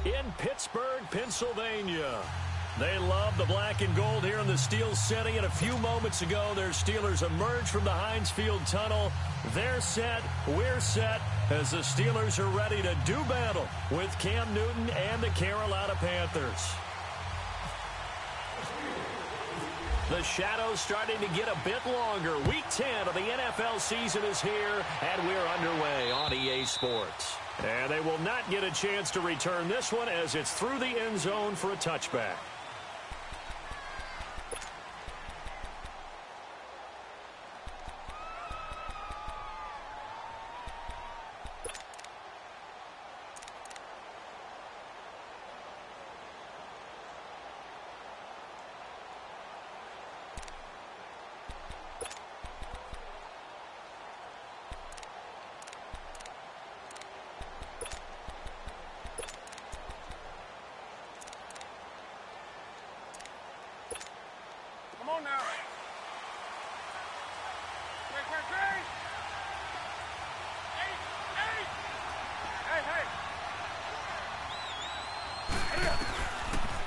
in Pittsburgh, Pennsylvania. They love the black and gold here in the Steel City, and a few moments ago, their Steelers emerged from the Heinz Field tunnel. They're set, we're set, as the Steelers are ready to do battle with Cam Newton and the Carolina Panthers. The shadows starting to get a bit longer. Week 10 of the NFL season is here, and we're underway on EA Sports. And they will not get a chance to return this one as it's through the end zone for a touchback.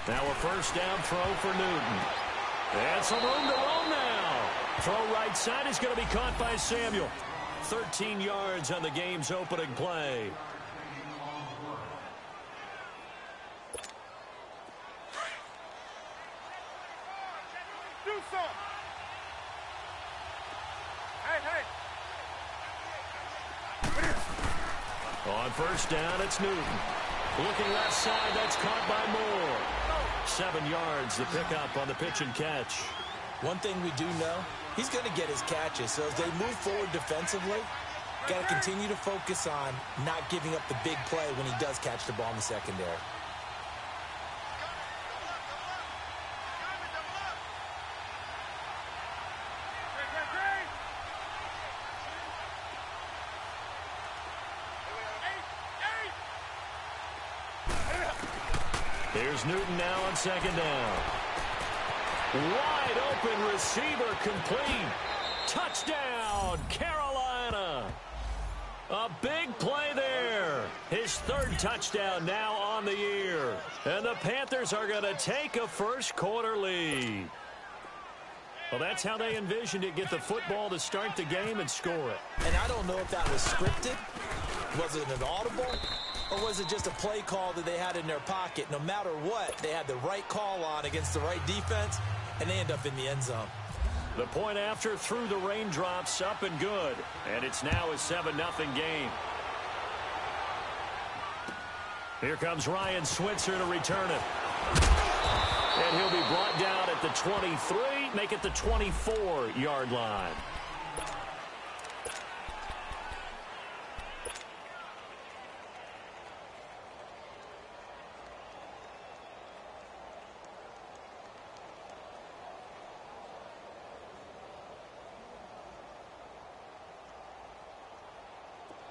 Now a first down throw for Newton. And some room to roam now. Throw right side is going to be caught by Samuel. 13 yards on the game's opening play. Do something. Hey. On first down, it's Newton. Looking left side, that's caught by Moore. 7 yards, the pickup on the pitch and catch. One thing we do know, he's going to get his catches. So as they move forward defensively, got to continue to focus on not giving up the big play when he does catch the ball in the secondary. Here's Newton now on second down. Wide open receiver complete. Touchdown, Carolina. A big play there. His third touchdown now on the year. And the Panthers are going to take a first quarter lead. Well, that's how they envisioned it. Get the football to start the game and score it. And I don't know if that was scripted. Was it an audible? Or was it just a play call that they had in their pocket? No matter what, they had the right call on against the right defense, and they end up in the end zone. The point after through the raindrops, up and good. And it's now a 7-0 game. Here comes Ryan Switzer to return it. And he'll be brought down at the 23, make it the 24-yard line.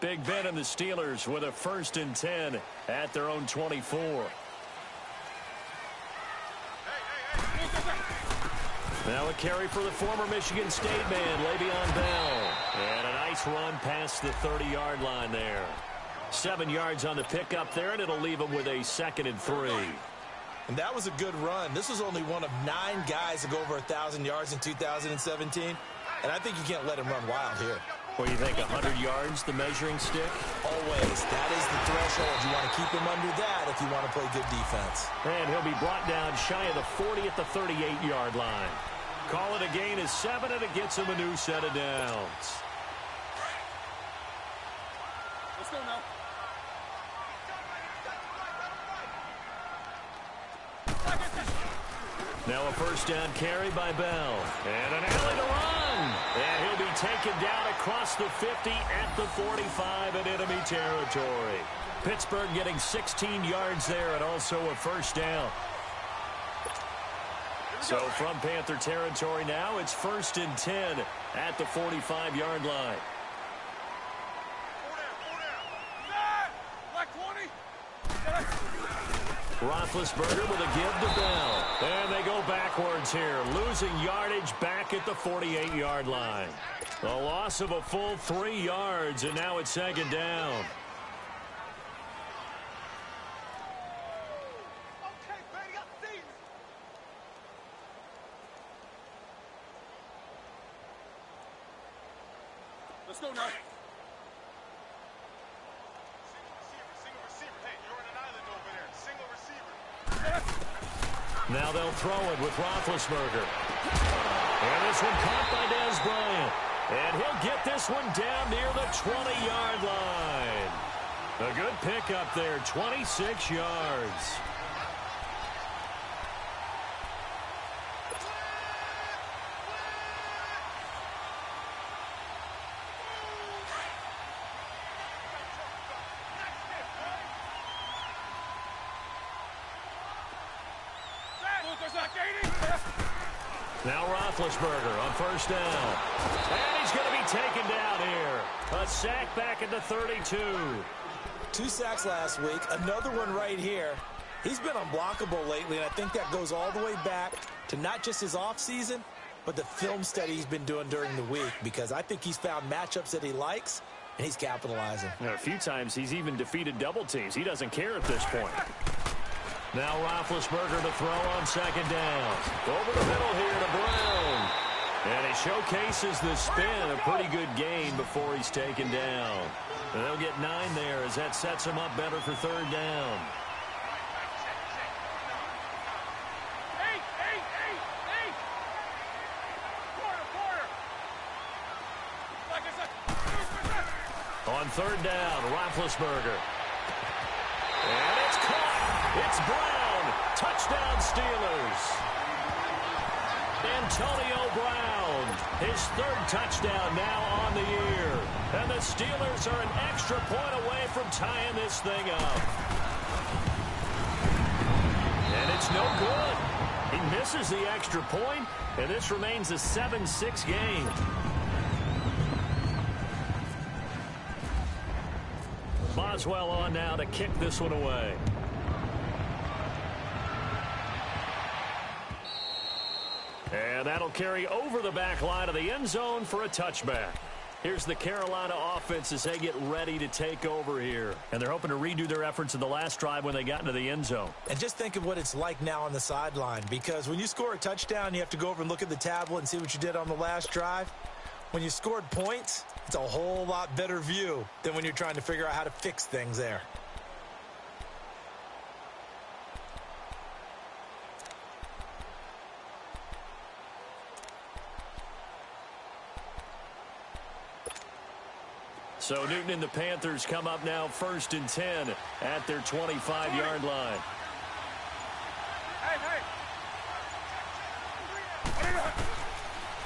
Big Ben and the Steelers with a 1st and 10 at their own 24. Now a carry for the former Michigan State man, Le'Veon Bell. And a nice run past the 30-yard line there. 7 yards on the pickup there, and it'll leave him with a 2nd and 3. And that was a good run. This was only one of 9 guys to go over 1,000 yards in 2017. And I think you can't let him run wild here. What do you think, 100 yards, the measuring stick? Always. That is the threshold. You want to keep him under that if you want to play good defense. And he'll be brought down shy of the 40 at the 38-yard line. Call it a gain of 7, and it gets him a new set of downs. Let's go now. Now a first down carry by Bell. And an alley to run. And he'll be taken down across the 50 at the 45 in enemy territory. Pittsburgh getting 16 yards there and also a first down. So from Panther territory now, it's 1st and 10 at the 45-yard line. Roethlisberger with a give to Bell. And they go backwards here, losing yardage back at the 48-yard line. A loss of a full 3 yards, and now it's 2nd down. Let's go now. Single receiver. Hey, you're on an island over there. Single receiver. Now they'll throw it with Roethlisberger. And this one caught by Dez Bryant. And he'll get this one down near the 20-yard line. A good pickup there, 26 yards. Now Roethlisberger on first down. And he's going to be taken down here. A sack back at the 32. 2 sacks last week, another one right here. He's been unblockable lately, and I think that goes all the way back to not just his offseason, but the film study he's been doing during the week, because I think he's found matchups that he likes, and he's capitalizing. A few times he's even defeated double teams. He doesn't care at this point. Now Roethlisberger to throw on second down. Over the middle here to Brown. And he showcases the spin. A pretty good gain before he's taken down. And they'll get 9 there as that sets him up better for third down. On third down, Roethlisberger. And it's caught. It's Brown. Touchdown, Steelers. Antonio Brown, his third touchdown now on the year. And the Steelers are an extra point away from tying this thing up. And it's no good. He misses the extra point, and this remains a 7-6 game. Boswell on now to kick this one away. And that'll carry over the back line of the end zone for a touchback. Here's the Carolina offense as they get ready to take over here. And they're hoping to redo their efforts in the last drive when they got into the end zone. And just think of what it's like now on the sideline, because when you score a touchdown, you have to go over and look at the tablet and see what you did on the last drive. When you scored points, it's a whole lot better view than when you're trying to figure out how to fix things there. So Newton and the Panthers come up now 1st and 10 at their 25-yard line.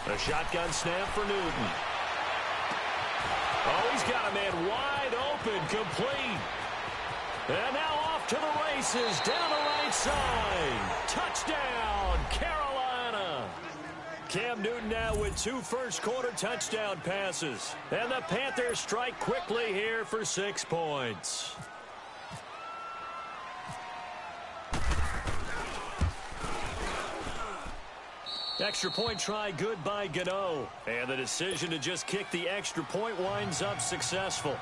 A shotgun snap for Newton. Oh, he's got a man wide open, complete. And now off to the races, down the right side. Touchdown, Carolina. Cam Newton now with 2 first-quarter touchdown passes. And the Panthers strike quickly here for 6 points. Extra point try good by Gano. And the decision to just kick the extra point winds up successful.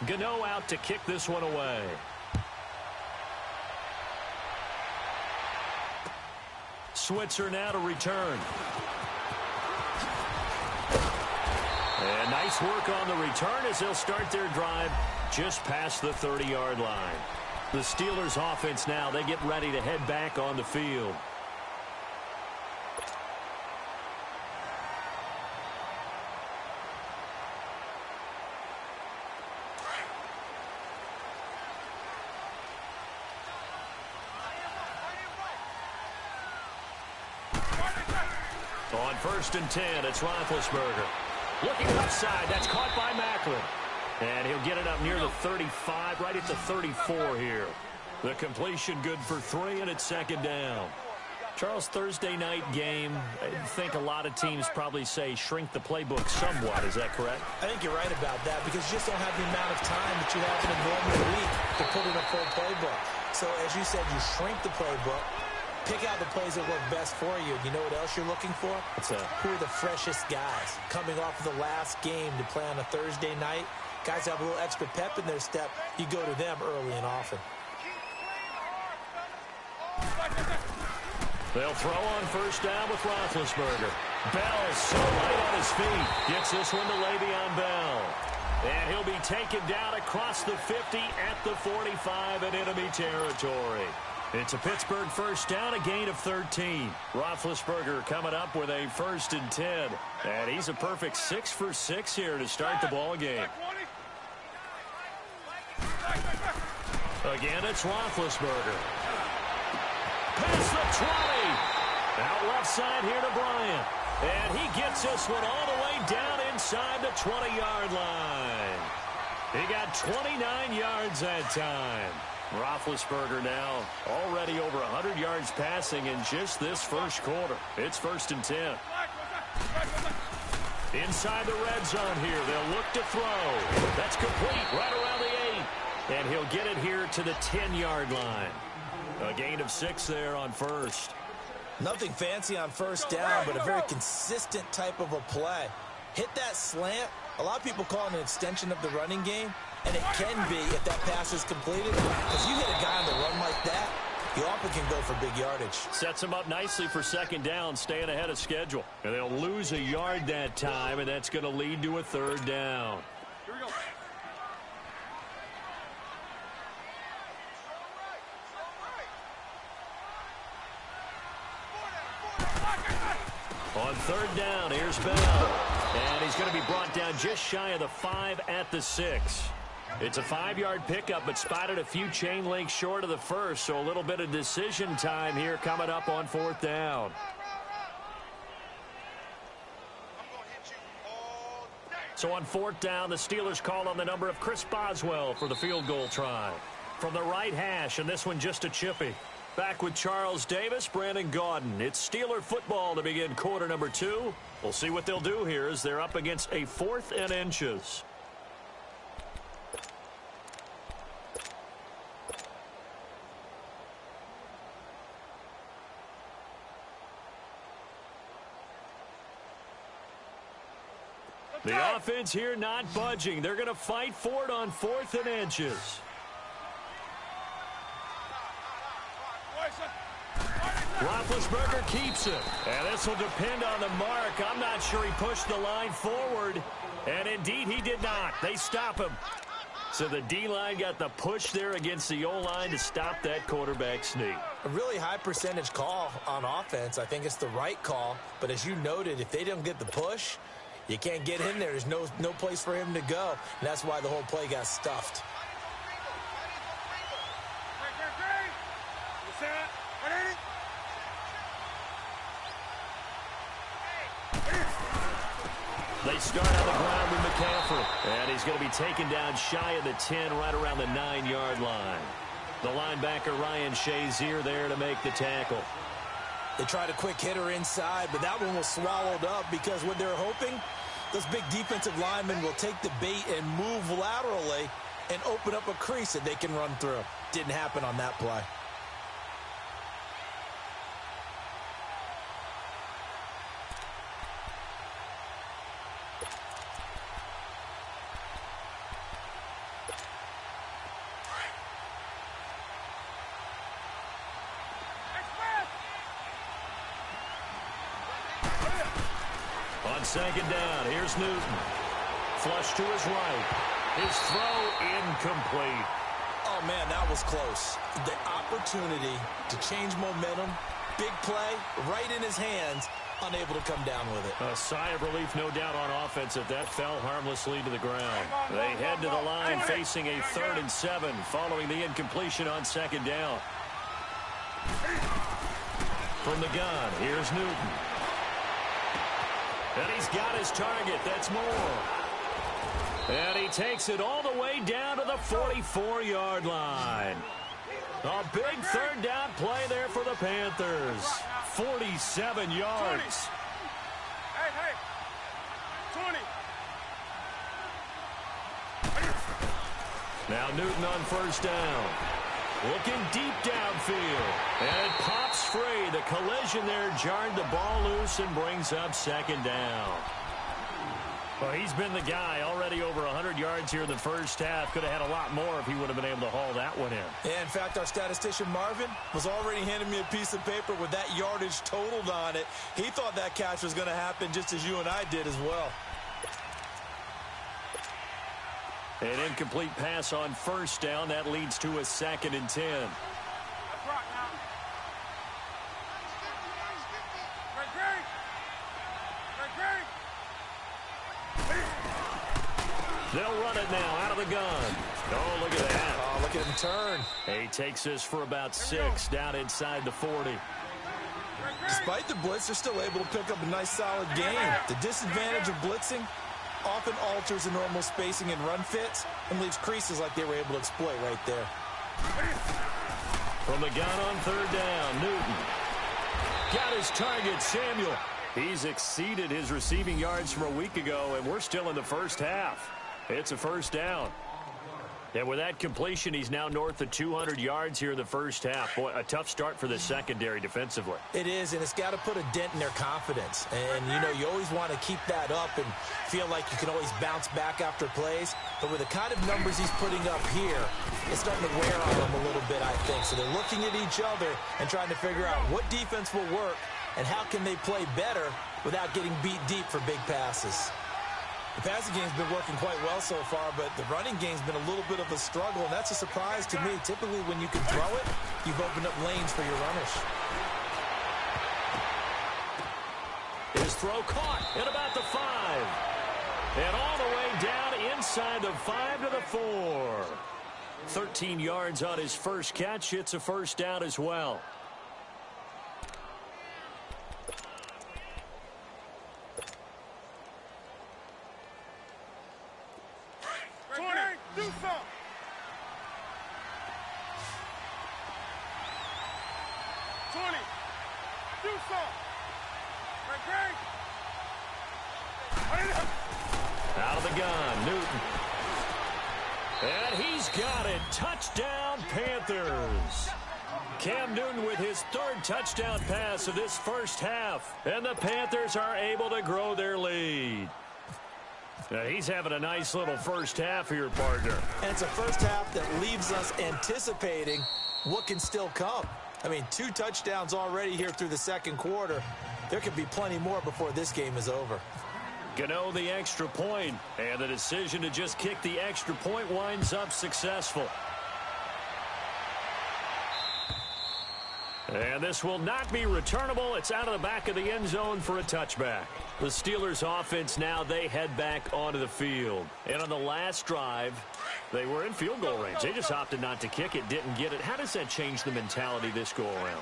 Gano out to kick this one away. Switzer now to return. And nice work on the return as they'll start their drive just past the 30-yard line. The Steelers offense now, they get ready to head back on the field. On 1st and 10, it's Roethlisberger. Looking upside, that's caught by Macklin. And he'll get it up near the 35, right at the 34 here. The completion good for 3, and it's 2nd down. Charles, Thursday night game, I think a lot of teams probably say shrink the playbook somewhat. Is that correct? I think you're right about that, because you just don't have the amount of time that you have in a normal week to put in a full playbook. So as you said, you shrink the playbook, pick out the plays that work best for you. You know what else you're looking for? Who are the freshest guys coming off of the last game to play on a Thursday night? Guys have a little extra pep in their step. You go to them early and often. They'll throw on 1st down with Roethlisberger. Bell so light on his feet. Gets this one to Le'Veon Bell. And he'll be taken down across the 50 at the 45 in enemy territory. It's a Pittsburgh first down, a gain of 13. Roethlisberger coming up with a 1st and 10. And he's a perfect 6 for 6 here to start the ball game. Again, it's Roethlisberger. Past the 20. Out left side here to Bryant. And he gets this one all the way down inside the 20-yard line. He got 29 yards that time. Roethlisberger now already over 100 yards passing in just this first quarter. It's 1st and 10. Inside the red zone here. They'll look to throw. That's complete right around the 8. And he'll get it here to the 10-yard line. A gain of 6 there on first. Nothing fancy on first down, but a very consistent type of a play. Hit that slant. A lot of people call it an extension of the running game, and it can be if that pass is completed. If you hit a guy on the run like that, you often can go for big yardage. Sets him up nicely for 2nd down, staying ahead of schedule. And they'll lose a yard that time, and that's going to lead to a 3rd down. Here we go. On 3rd down, here's Bell. And he's going to be brought down just shy of the 5 at the 6. It's a 5-yard pickup, but spotted a few chain links short of the 1st, so a little bit of decision time here coming up on 4th down. So on 4th down, the Steelers call on the number of Chris Boswell for the field goal try. From the right hash, and this one just a chippy. Back with Charles Davis, Brandon Gaudin. It's Steeler football to begin quarter number 2. We'll see what they'll do here as they're up against a 4th and inches. The offense here not budging. They're going to fight for it on 4th and inches. Roethlisberger keeps it. And this will depend on the mark. I'm not sure he pushed the line forward. And indeed, he did not. They stop him. So the D-line got the push there against the O-line to stop that quarterback sneak. A really high percentage call on offense. I think it's the right call. But as you noted, if they don't get the push, you can't get in there. There's no place for him to go. And that's why the whole play got stuffed. They start on the ground with McCaffrey. And he's going to be taken down shy of the 10, right around the 9-yard line. The linebacker, Ryan Shazier, there to make the tackle. They tried a quick hitter inside, but that one was swallowed up because what they're hoping, those big defensive linemen will take the bait and move laterally and open up a crease that they can run through. Didn't happen on that play. On 2nd down, here's Newton. Flush to his right. His throw incomplete. Oh, man, that was close. The opportunity to change momentum, big play, right in his hands, unable to come down with it. A sigh of relief, no doubt, on offense if that fell harmlessly to the ground. They head to the line facing a 3rd and 7 following the incompletion on 2nd down. From the gun, here's Newton. And he's got his target. That's Moore. And he takes it all the way down to the 44-yard line. A big 3rd down play there for the Panthers. 47 yards. Hey, 20. Now Newton on 1st down. Looking deep downfield. And it pops free. The collision there jarred the ball loose and brings up 2nd down. Well, he's been the guy already over 100 yards here in the first half. Could have had a lot more if he would have been able to haul that one in. Yeah, in fact, our statistician Marvin was already handing me a piece of paper with that yardage totaled on it. He thought that catch was going to happen just as you and I did as well. An incomplete pass on first down. That leads to a 2nd and 10. That's right now. They'll run it now out of the gun. Oh, look at that. Oh, look at him turn. He takes this for about 6 down inside the 40. Despite the blitz, they're still able to pick up a nice, solid gain. The disadvantage of blitzing often alters the normal spacing and run fits and leaves creases like they were able to exploit right there. From the gun on 3rd down, Newton. Got his target, Samuel. He's exceeded his receiving yards from a week ago, and we're still in the first half. It's a 1st down. And with that completion, he's now north of 200 yards here in the first half. Boy, a tough start for the secondary defensively. It is, and it's got to put a dent in their confidence. And, you know, you always want to keep that up and feel like you can always bounce back after plays. But with the kind of numbers he's putting up here, it's starting to wear on them a little bit, I think. So they're looking at each other and trying to figure out what defense will work and how can they play better without getting beat deep for big passes. The passing game's been working quite well so far, but the running game's been a little bit of a struggle, and that's a surprise to me. Typically, when you can throw it, you've opened up lanes for your runners. His throw caught at about the 5. And all the way down inside the 5 to the 4. 13 yards on his first catch. It's a 1st down as well. Do something. 20. Do something. Out of the gun, Newton. And he's got it. Touchdown, Panthers. Cam Newton with his 3rd touchdown pass of this first half. And the Panthers are able to grow their lead. Now, he's having a nice little first half here, partner. And it's a first half that leaves us anticipating what can still come. I mean, 2 touchdowns already here through the 2nd quarter. There could be plenty more before this game is over. Gano the extra point, and the decision to just kick the extra point winds up successful. And this will not be returnable. It's out of the back of the end zone for a touchback. The Steelers offense now, they head back onto the field. And on the last drive, they were in field goal range. They just opted not to kick it, didn't get it. How does that change the mentality this go around?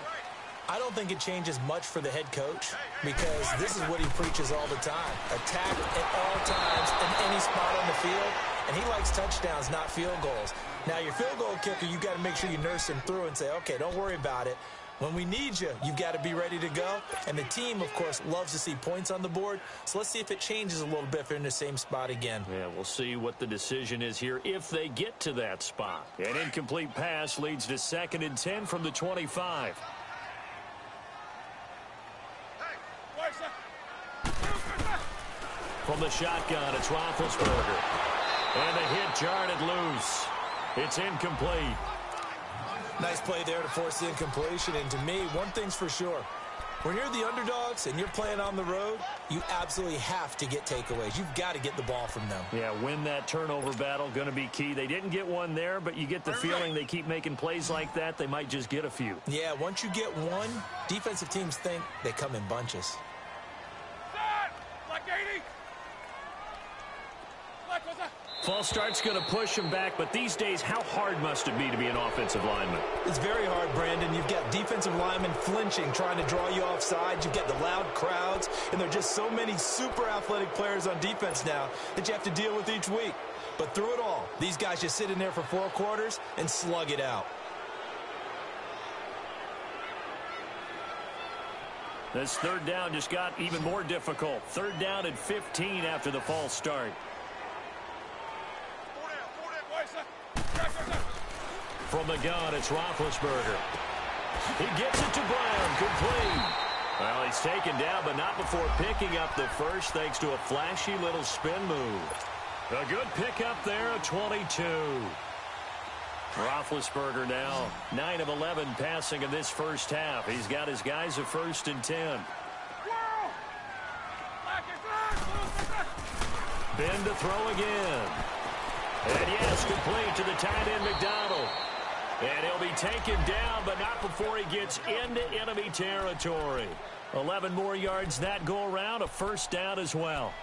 I don't think it changes much for the head coach because this is what he preaches all the time. Attack at all times in any spot on the field, and he likes touchdowns, not field goals. Now, your field goal kicker, you've got to make sure you nurse him through and say, okay, don't worry about it. When we need you, you've got to be ready to go. And the team, of course, loves to see points on the board. So let's see if it changes a little bit if they're in the same spot again. Yeah, we'll see what the decision is here if they get to that spot. An incomplete pass leads to 2nd and 10 from the 25. From the shotgun, it's Roethlisberger. And the hit jarred it loose. It's incomplete. Nice play there to force the incompletion. And to me, one thing's for sure. When you're the underdogs and you're playing on the road, you absolutely have to get takeaways. You've got to get the ball from them. Yeah, win that turnover battle, going to be key. They didn't get one there, but you get the feeling they keep making plays like that, they might just get a few. Yeah, once you get one, defensive teams think they come in bunches. Like 80. False start's going to push him back, but these days, how hard must it be to be an offensive lineman? It's very hard, Brandon. You've got defensive linemen flinching, trying to draw you offside. You've got the loud crowds, and there are just so many super athletic players on defense now that you have to deal with each week. But through it all, these guys just sit in there for 4 quarters and slug it out. This 3rd down just got even more difficult. 3rd down and 15 after the false start. From the gun, it's Roethlisberger. He gets it to Brown, complete. Well, he's taken down, but not before picking up the first, thanks to a flashy little spin move. A good pickup there, a 22. Roethlisberger now 9 of 11 passing in this first half. He's got his guys a 1st and 10. Ben to throw again. And yes, complete to the tight end McDonald. And he'll be taken down, but not before he gets into enemy territory. 11 more yards that go around, a 1st down as well.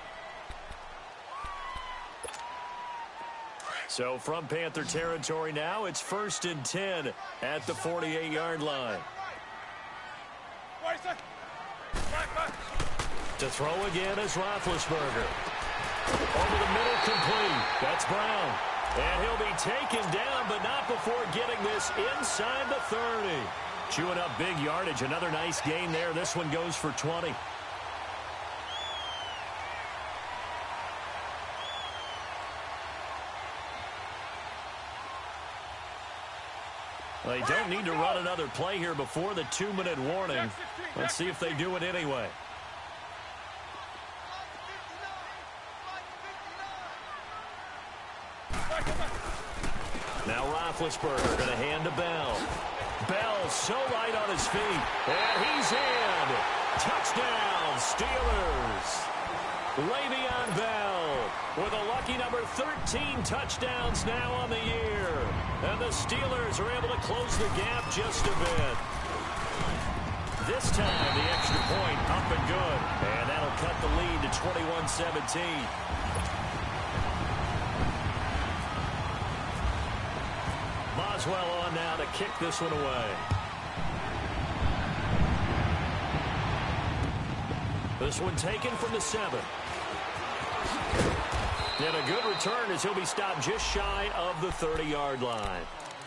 So from Panther territory now, it's 1st and 10 at the 48-yard line. To throw again is Roethlisberger. Over the middle, complete. That's Brown. And he'll be taken down, but not before getting this inside the 30. Chewing up big yardage. Another nice gain there. This one goes for 20. They don't need to run another play here before the 2-minute warning. Let's see if they do it anyway. Now Roethlisberger going to hand to Bell. Bell so light on his feet. And he's in. Touchdown, Steelers. Le'Veon Bell with a lucky number 13 touchdowns now on the year. And the Steelers are able to close the gap just a bit. This time, the extra point up and good. And that'll cut the lead to 21-17. Boswell on now to kick this one away. This one taken from the 7. And a good return as he'll be stopped just shy of the 30-yard line.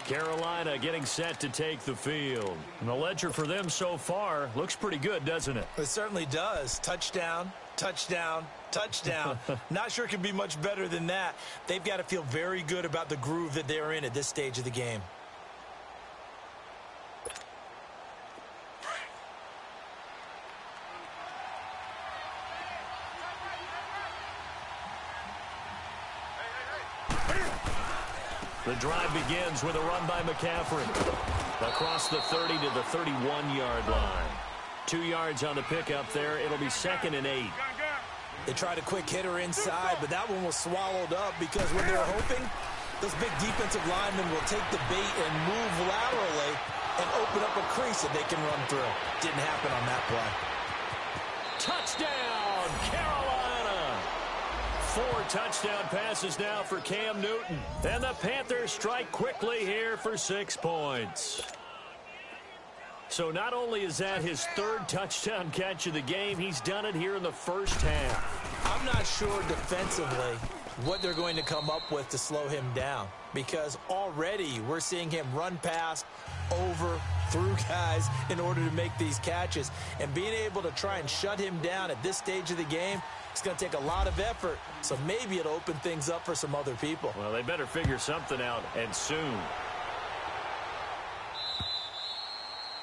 Carolina getting set to take the field. And the ledger for them so far looks pretty good, doesn't it? It certainly does. Touchdown, touchdown, touchdown. Not sure it can be much better than that. They've got to feel very good about the groove that they're in at this stage of the game. The drive begins with a run by McCaffrey. Across the 30 to the 31-yard line. 2 yards on the pickup there. It'll be 2nd and 8. They tried a quick hitter inside, but that one was swallowed up because when they're hoping, those big defensive linemen will take the bait and move laterally and open up a crease that they can run through. Didn't happen on that play. Touchdown, Carolina! 4 touchdown passes now for Cam Newton. And the Panthers strike quickly here for 6 points. So not only is that his 3rd touchdown catch of the game, he's done it here in the first half. I'm not sure defensively what they're going to come up with to slow him down, because already we're seeing him run past, over, through guys in order to make these catches. And being able to try and shut him down at this stage of the game, it's going to take a lot of effort, so maybe it'll open things up for some other people. Well, they better figure something out, and soon.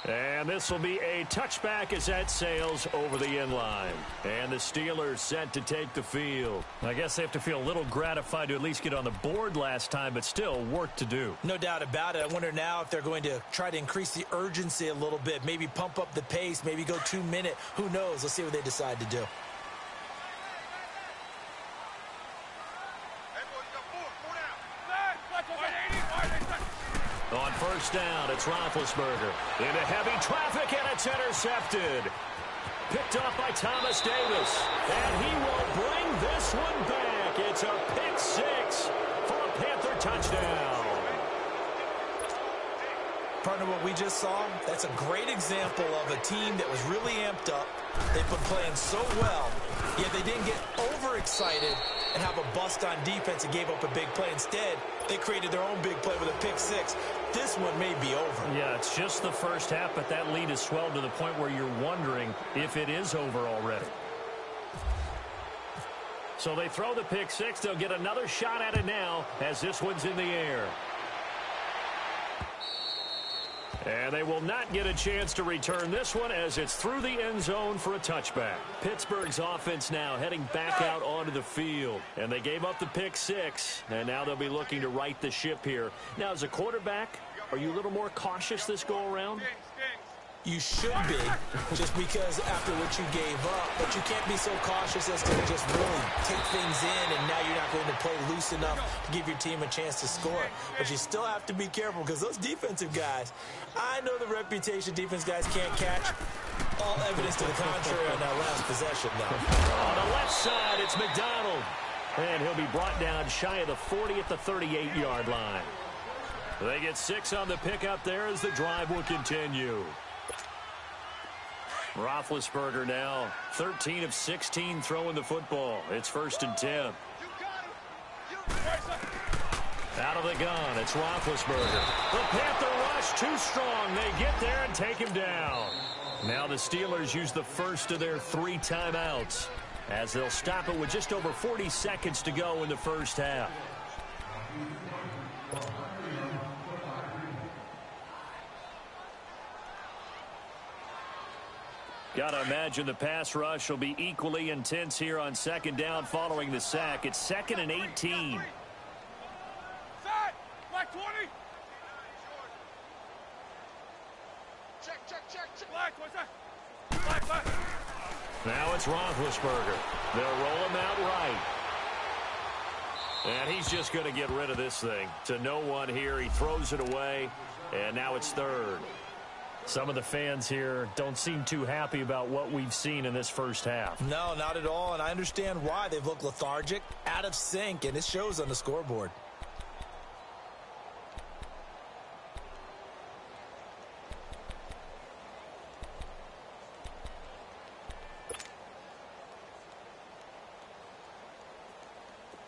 And this will be a touchback as that sails over the inline. And the Steelers set to take the field. I guess they have to feel a little gratified to at least get on the board last time, but still work to do. No doubt about it. I wonder now if they're going to try to increase the urgency a little bit, maybe pump up the pace, maybe go 2-minute. Who knows? Let's see what they decide to do. On first down, it's Roethlisberger. Into heavy traffic, and it's intercepted. Picked off by Thomas Davis. And he will bring this one back. It's a pick 6 for a Panther touchdown. Partner, what we just saw, that's a great example of a team that was really amped up. They've been playing so well, yet they didn't get overexcited and have a bust on defense and gave up a big play. Instead, they created their own big play with a pick 6. This one may be over. Yeah, it's just the first half, but that lead has swelled to the point where you're wondering if it is over already. So they throw the pick 6. They'll get another shot at it now as this one's in the air. And they will not get a chance to return this one as it's through the end zone for a touchback. Pittsburgh's offense now heading back out onto the field. And they gave up the pick 6, and now they'll be looking to right the ship here. Now, as a quarterback, are you a little more cautious this go-around? You should be, just because after what you gave up. But you can't be so cautious as to just really take things in, and now you're not going to play loose enough to give your team a chance to score. But you still have to be careful, because those defensive guys, I know the reputation defense guys can't catch. All evidence to the contrary on that last possession, though. On the left side, it's McDonald. And he'll be brought down shy of the 40 at the 38-yard line. They get 6 on the pickup there as the drive will continue. Roethlisberger now 13 of 16 throwing the football. It's 1st and 10. Out of the gun, it's Roethlisberger. The Panther rush too strong. They get there and take him down. Now the Steelers use the first of their 3 timeouts as they'll stop it with just over 40 seconds to go in the first half. Got to imagine the pass rush will be equally intense here on 2nd down following the sack. It's 2nd and 18. Side, black 20. Check. Black, what's that? Black. Now it's Roethlisberger. They'll roll him out right. And he's just going to get rid of this thing. To no one here. He throws it away, and now it's 3rd. Some of the fans here don't seem too happy about what we've seen in this first half. No, not at all, and I understand why. They've looked lethargic, out of sync, and it shows on the scoreboard.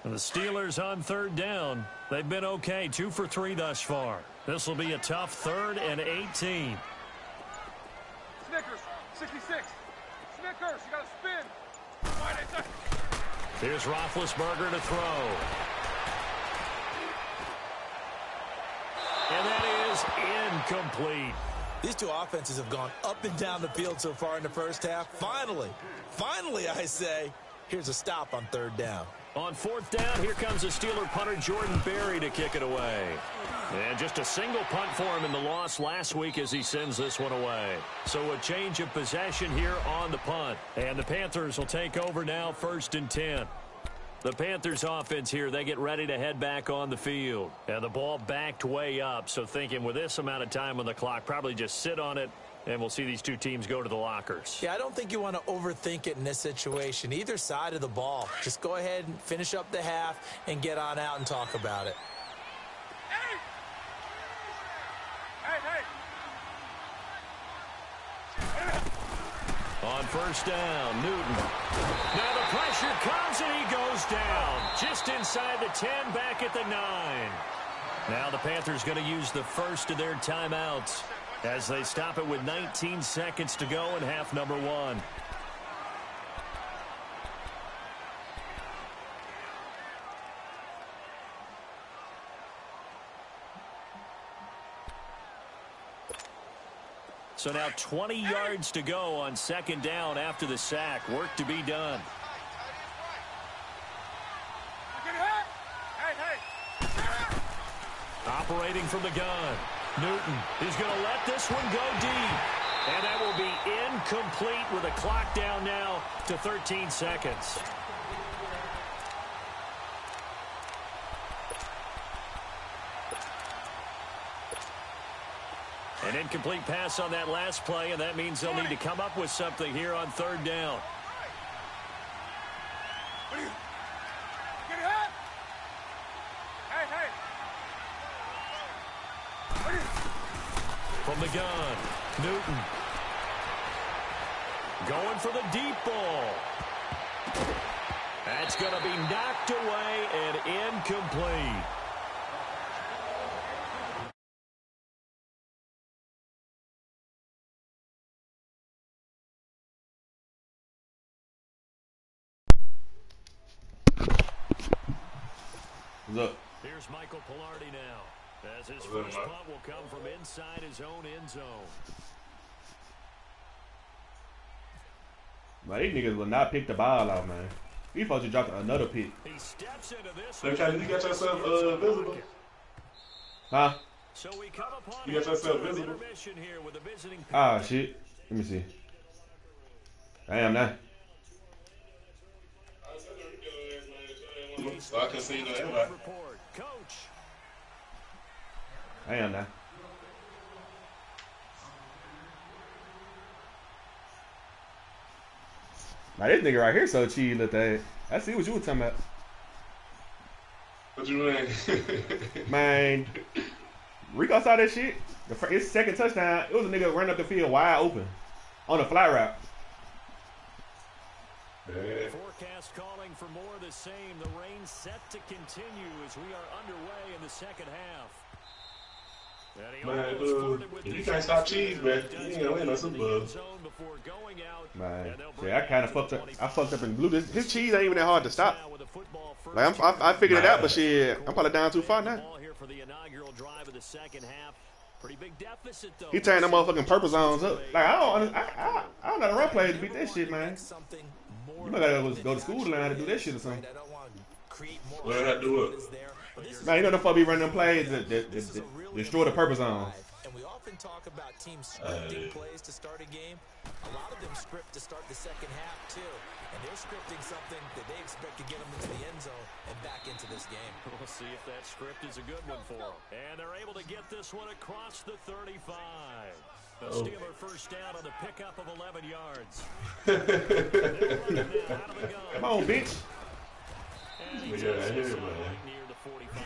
And the Steelers on 3rd down. They've been okay, 2 for 3 thus far. This will be a tough 3rd and 18. Snickers, 66. Snickers, you got to spin. Wide inside. Here's Roethlisberger to throw. And that is incomplete. These two offenses have gone up and down the field so far in the first half. Finally, I say, here's a stop on 3rd down. On 4th down, here comes the Steeler punter Jordan Berry to kick it away. And just a single punt for him in the loss last week as he sends this one away. So a change of possession here on the punt. And the Panthers will take over now, 1st and 10. The Panthers offense here, they get ready to head back on the field. And the ball backed way up, so thinking with this amount of time on the clock, probably just sit on it, and we'll see these two teams go to the lockers. Yeah, I don't think you want to overthink it in this situation. Either side of the ball. Just go ahead and finish up the half and get on out and talk about it. On 1st down, Newton. Now the pressure comes and he goes down. Just inside the 10, back at the 9. Now the Panthers going to use the first of their timeouts as they stop it with 19 seconds to go in half number 1. So now 20 yards to go on 2nd down after the sack. Work to be done. Operating from the gun. Newton is going to let this one go deep. And that will be incomplete with a clock down now to 13 seconds. An incomplete pass on that last play, and that means they'll need to come up with something here on 3rd down. From the gun, Newton. Going for the deep ball. That's going to be knocked away and incomplete. Look. Here's Michael Pilardi now. As his first punt will come from inside his own end zone. Man, these niggas will not pick the ball out, man. These folks just dropped another pick. He steps into this. You got yourself visible? Huh? So we come upon You got yourself visible? intermission here with a visiting. Ah, shit. Let me see. I am now. So I can see that everybody. Coach. I am now. Now this nigga right here so cheating at that. I see what you were talking about. What you mean? Man, Rico saw that shit. His second touchdown, it was a nigga running up the field wide open on a flat route. Yeah. Forecast calling for more of the same. The rain set to continue as we are underway in the second half. Man, if you can't stop cheese, man, you ain't gonna win no Super Bowl. Man, yeah, I kind of fucked up. I fucked up and blew this. His cheese ain't even that hard to stop. Like I figured it out, but shit, I'm probably down too far now. He turned them motherfucking purple zones up. Like I don't know how to run plays to beat that shit, man. You might gotta go to school to learn how to do that shit or something. Learn how to do it. Man, you know the fuck be running them plays that destroy the purple zone. And we often talk about teams scripting plays to start a game. A lot of them script to start the second half too. And they're scripting something that they expect to get them into the end zone and back into this game. We'll see if that script is a good one for them. And they're able to get this one across the 35. The Steeler first down on the pickup of 11 yards. Come on, bitch. Yeah,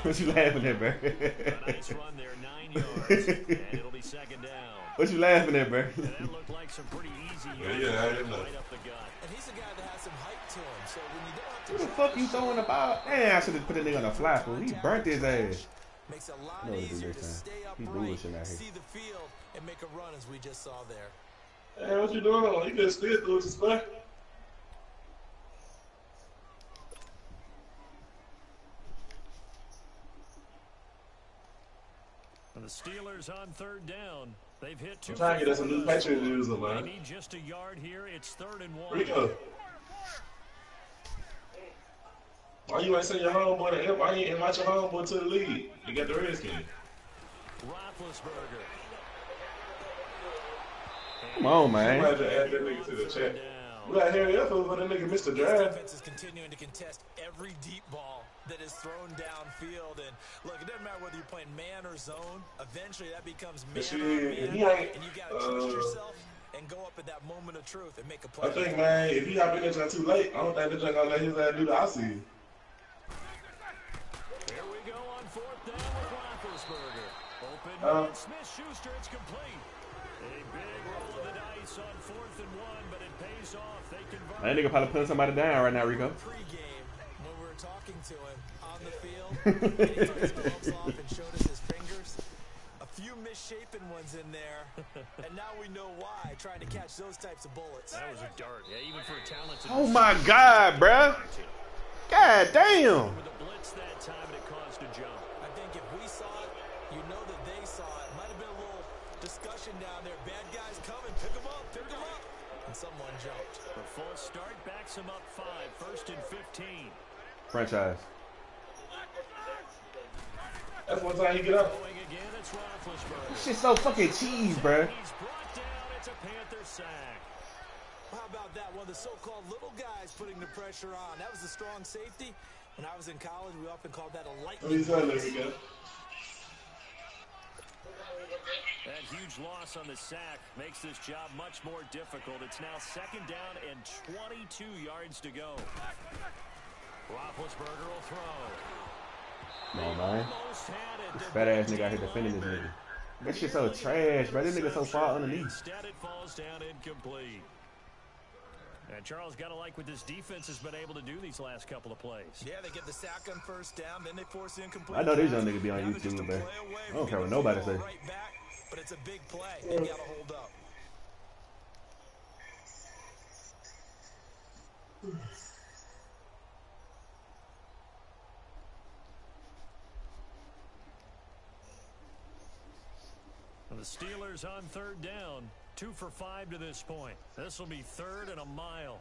What you laughing at, bro? A nice run there, 9 yards, and it'll be second down. What you laughing at, bro? That looked like some pretty easy Yeah, I didn't know. right up the gut. And he's a guy that has some height to him. So when you don't have to Who the fuck you throwing the ball? Damn, I should have put that nigga on the fly, fool. He burnt his ass. makes it a lot No, he do easier this to time. stay He upright, bullshitting out here. see the field, and make a run as we just saw there. Hey, what you doing? You can still do it to square. And the Steelers on third down. They've hit two. I'm trying to get us some new Patriot news, They man. need just a yard here. It's 3rd and 1. Rico. Why you ain't send your homeboy to why you ain't invite your homeboy to the league? You got the Redskins. Roethlisberger. Come on, man. Somebody just add that nigga to the chat. We got Harry up for that nigga Mr. This Drive. defense is continuing to contest every deep ball that is thrown downfield. And look, it doesn't matter whether you're playing man or zone. Eventually, that becomes man Shit, on man, he ain't, and you got to trust yourself and go up at that moment of truth and make a play. I think, man, if he hop in there too late, I don't think they're gonna let his ass do the I-see. Here we go on 4th down with Roethlisberger. Open Smith-Schuster, it's complete. A big roll of the dice on 4th and 1, but it pays off. They convert. That nigga probably putting somebody down right now, Rico. Pre-game, when we were talking to him on the field, and he took his gloves off and showed us his fingers. A few misshapen ones in there, and now we know why, trying to catch those types of bullets. That was a dart. Yeah, even for a talented. Oh my God, bruh. God damn. With a blitz that time, and it caused a jump. I think if we saw it, you know that they saw it. Might have been a little discussion down there. Bad guys coming. Pick them up. Pick them up. And someone jumped. The full start backs him up 5. 1st and 15. Franchise. That's one time he get up. Going again, it's Roethlisberger. This shit's so fucking cheese, bruh. He's brought down. It's a Panther sack. How about that? One of the so-called little guys putting the pressure on. That was a strong safety. When I was in college, we often called that a What lightning he saying, bolt. Rico? That huge loss on the sack makes this job much more difficult. It's now 2nd down and 22 yards to go. Roethlisberger will throw. Come on, man. Almost had it. This fat ass nigga out here defending this nigga. That shit so trash, bro. This nigga so far underneath. Instead, it falls down incomplete. And Charles got to like what this defense has been able to do these last couple of plays. Yeah, they get the sack on 1st down, then they force incomplete. I know these young pass. niggas be on Now they're just YouTube, a man. play away I don't from care what getting nobody the say. ball right back, but it's a big play. They got to hold up. The Steelers on third down. 2 for 5 to this point. This will be 3rd and a mile.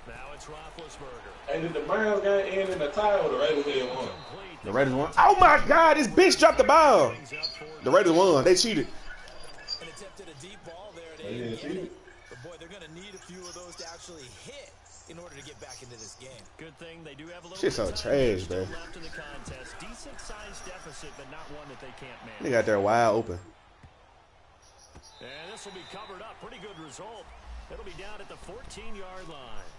Now it's Roethlisberger. And did the Browns game end in a tie or the Raiders had won? The Raiders won. Oh my God, this bitch dropped the ball. The Raiders won. They cheated. And attempted a deep ball there. They didn't cheat it. But boy, they're going to need a few of those to actually hit in order to get back into this game. Good thing they do have a little Shit's so trash, man. left in the contest. Decent sized deficit, but not one that they can't manage. They got their wide open. And this will be covered up. Pretty good result. It'll be down at the 14-yard line.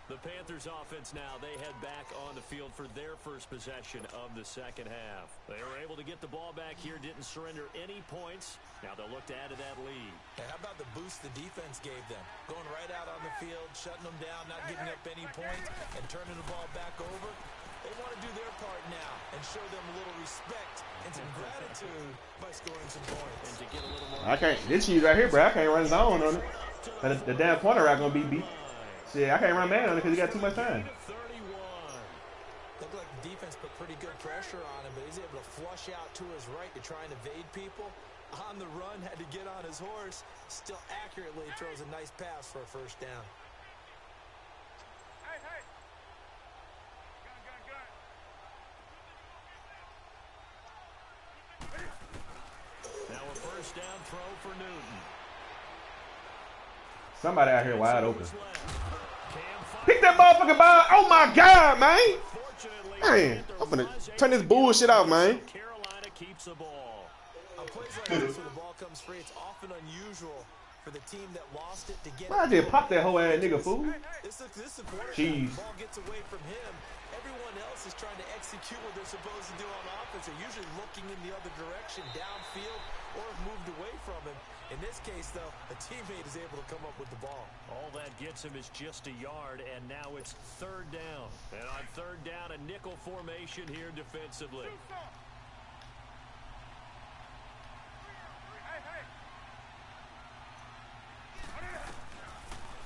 The Panthers offense now, they head back on the field for their first possession of the second half. They were able to get the ball back here, didn't surrender any points. Now they'll look to add to that lead. And how about the boost the defense gave them? Going right out on the field, shutting them down, not giving up any points, and turning the ball back over. They want to do their part now and show them a little respect and some gratitude by scoring some points. And to get a little more... I can't. This cheese right here, bro. I can't run zone on it. The damn corner route gonna be beat. Shit, I can't run man on it because he got too much time. Looked like the defense put pretty good pressure on him, but he's able to flush out to his right to try and evade people. On the run, had to get on his horse. Still accurately throws a nice pass for a first down. Hey, hey. Gun. Now a first down throw for Newton. Somebody out here wide open. Pick that motherfucking ball. Oh my God, man. Man, I'm gonna turn this bullshit off, man. Carolina keeps the ball. On plays like this where the ball comes free, it's often unusual for the team that lost it to get I just popped that whole ass nigga, fool. This is a quarterback. Jeez. The ball gets away from him. Everyone else is trying to execute what they're supposed to do on offense. They're usually looking in the other direction, downfield, or have moved away from him. In this case, though, a teammate is able to come up with the ball. All that gets him is just a yard, and now it's 3rd down. And on 3rd down, a nickel formation here defensively.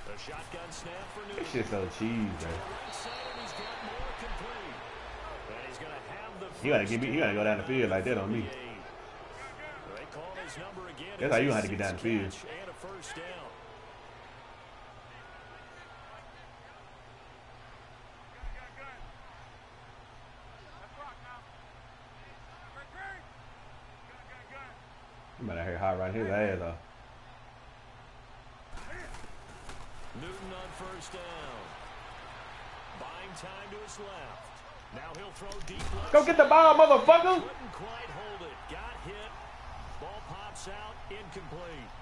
The shotgun snap for Newton. This shit's so cheese, bro. You gotta go down the field like that on me. That's how you have to get down the field. And a first down. You might out here hot right his ass off. Newton on first down. Buying time to his left. Now he'll throw deep left. Go get the ball, motherfucker. Couldn't quite hold it. Got hit. Ball pops out. Incomplete.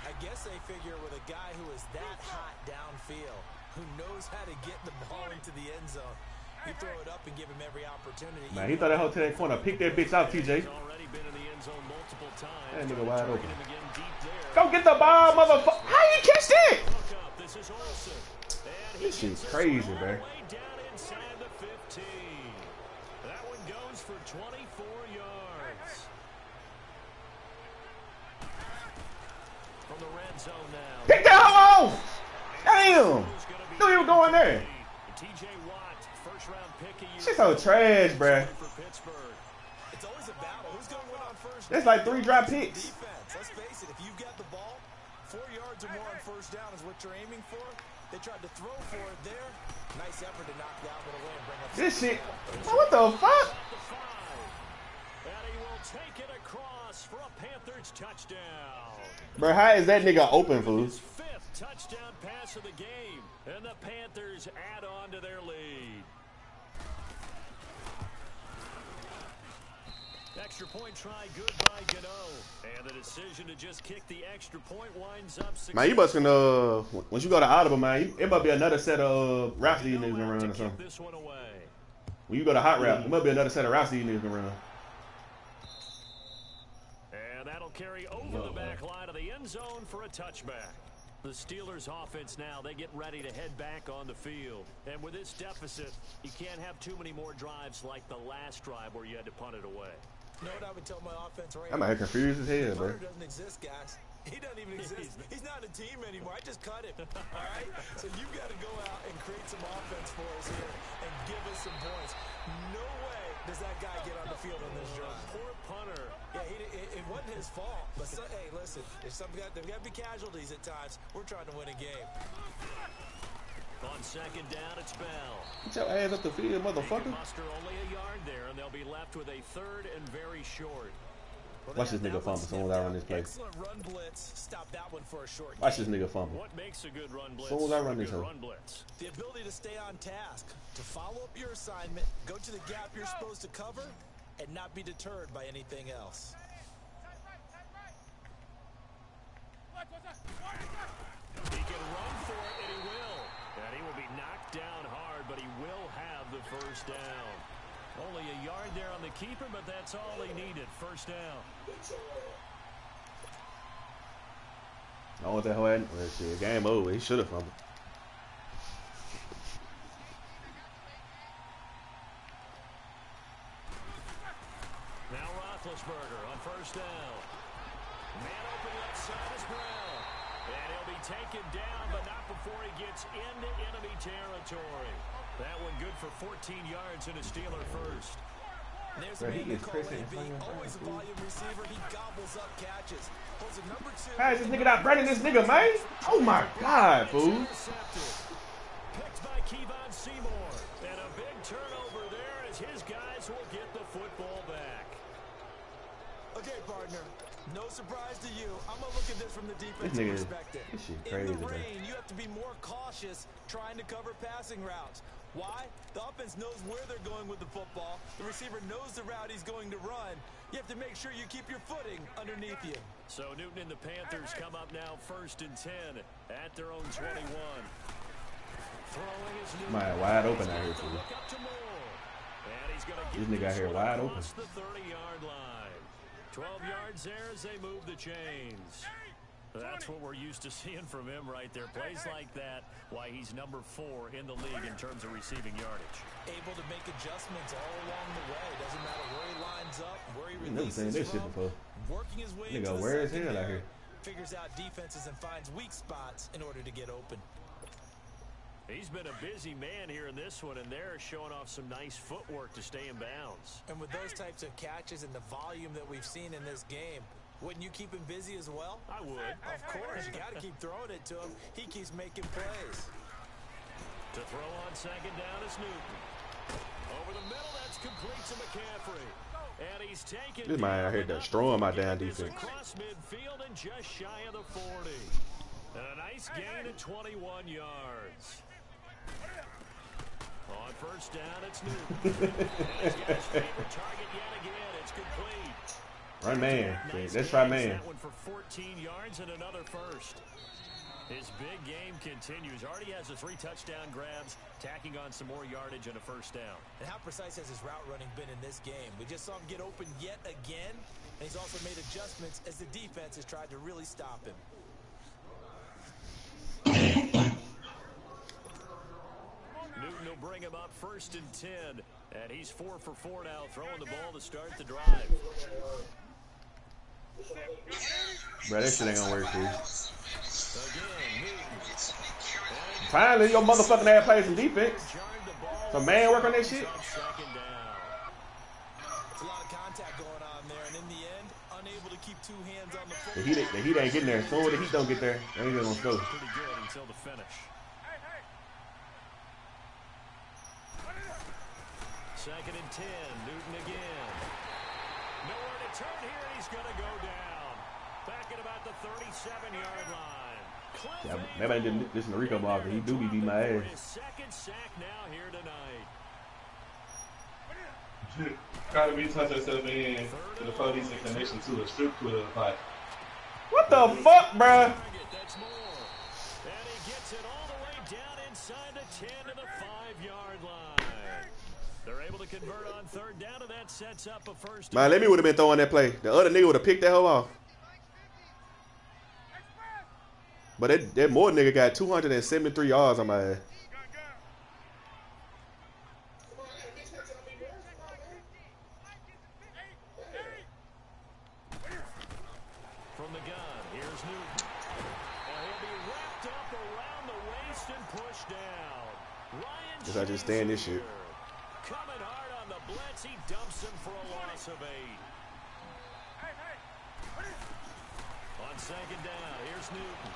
I guess they figure with a guy who is that hot downfield, who knows how to get the ball into the end zone, you throw it up and give him every opportunity. Man, he thought that whole to that corner. Pick that bitch out, TJ. He's already been in the end zone multiple times. That nigga wide open. Him again deep there. Go get the ball, motherfucker. How you catch that? Look up. This is Olsen. And he This shit's gets crazy, all bro. the way down inside the 15. That one goes for 24 yards. From the red zone now. Pick that hoe off. Damn. Knew he was going there. TJ Watt, first round pick a year. Shit's so trash, bro. For Pittsburgh. It's always a battle. Who's going to win on first That's down? like 3 drop picks. Defense. Let's face it, if you've got the ball, 4 yards or more on first down is what you're aiming for. They tried to throw for it there. Nice effort to knock that one away and bring up This shit. Man, what the fuck? And he will take it across for a Panthers touchdown. Bro, how is that nigga open, fool? His 5th touchdown pass of the game. And the Panthers add on to their lead. Extra point try good by Gano. And the decision to just kick the extra point winds up successful. Man, you must can, once you go to Audible, man, it might be another set of routes that you niggas can run or something. This one away. When you go to hot route, it might be another set of routes that you niggas can run. And that'll carry over the back line of the end zone for a touchback. The Steelers offense now, they get ready to head back on the field. And with this deficit, you can't have too many more drives like the last drive where you had to punt it away. You know what I would tell my offense right I'm out here confused as hell, bro. Hunter doesn't exist, guys. He doesn't even exist. He's not a team anymore. I just cut him. All right? So you've got to go out and create some offense for us here and give us some points. No way does that guy get on the field on this drive. Poor punter. Yeah, it wasn't his fault. But hey, listen, there's got to be casualties at times. We're trying to win a game. On second down, it's Bell. Get your ass up the field, motherfucker. Muster only a yard there, and they'll be left with a third and very short. Well, watch this nigga fumble. Soon as I run this play. Excellent run blitz. Stop that one for a short Watch this nigga fumble. What makes a good run blitz? Soon as I run this run blitz? The ability to stay on task, to follow up your assignment, go to the gap you're supposed to cover, and not be deterred by anything else. He can run for it, and he will. And he will be knocked down hard, but he will have the first down. Only a yard there on the keeper, but that's all he needed. First down. I want that whole well, shit. Game over. He should have fumbled. Now Roethlisberger on first down. Man open left side is Brown. And he'll be taken down, but not before he gets into enemy territory. That one good for 14 yards and a Steeler first. There's a man called AB, always a volume receiver. He gobbles up catches. Holds a number 2. Hey, this nigga not running this nigga, man. Oh my God, fool. Picked by Kevon Seymour. And a big turnover there as his guys will get the football back. Okay, partner. No surprise to you. I'm going to look at this from the defensive perspective. This shit crazy, in the rain, you have to be more cautious trying to cover passing routes. Why? The offense knows where they're going with the football. The receiver knows the route he's going to run. You have to make sure you keep your footing underneath you. So Newton and the Panthers come up now first and 10 at their own 21. Throwing is Newton. Man, wide open out here, fool. And he's going to This nigga out here wide open. The 30-yard line. 12 yards there as they move the chains. That's what we're used to seeing from him right there. Plays like that, why he's number 4 in the league in terms of receiving yardage. Able to make adjustments all along the way. Doesn't matter where he lines up, where he Never seen this shit before. Working his way Nigga, into where the is hell out here? Figures out defenses and finds weak spots in order to get open. He's been a busy man here in this one, and they're showing off some nice footwork to stay in bounds. And with those types of catches and the volume that we've seen in this game, wouldn't you keep him busy as well? I would. Of course. You got to keep throwing it to him. He keeps making plays. To throw on second down is Newton. Over the middle, that's complete to McCaffrey. And he's taken. This man out here destroying my damn defense. Across midfield and just shy of the 40. And a nice gain of 21 yards. On first down, it's Newton. And he's got his favorite target yet again. It's complete. Run man. Nice Let's try man. That one for 14 yards and another first. His big game continues. Already has the 3 touchdown grabs, tacking on some more yardage and a first down. And how precise has his route running been in this game? We just saw him get open yet again, and he's also made adjustments as the defense has tried to really stop him. Newton will bring him up first and 10, and he's 4 for 4 now, throwing the ball to start the drive. Bro, that shit ain't gonna work, dude. Again, Newton. Finally, your motherfucking ass plays some defense. Some man work on that shit. It's a lot of contact going on there, and in the end, unable to keep 2 hands on the football. The heat ain't getting there. So when the heat don't get there, they ain't gonna go. Pretty good until the finish. Second and 10, Newton again. Nowhere to turn here, and he's going to go down. Back at about the 37-yard line. Yeah, maybe I didn't listen to Rico Blocker. He do be beating my ass. His second sack now here tonight. Gotta be touch yourself in to the police and connection to a strip club fight. What the fuck, bruh? That's more. And he gets it all the way down inside the 10 to the 5-yard line. They're able to convert on third down, and that sets up a first. Man, let me would have been throwing that play. The other nigga would have picked that hoe off. But that more nigga got 273 yards on my ass. From the gun, here's Newton. And he'll be wrapped up around the waist and pushed down. Ryan Guess I just stand this shit. coming hard on the blitz. He dumps him for a loss of 8. On second down, here's Newton.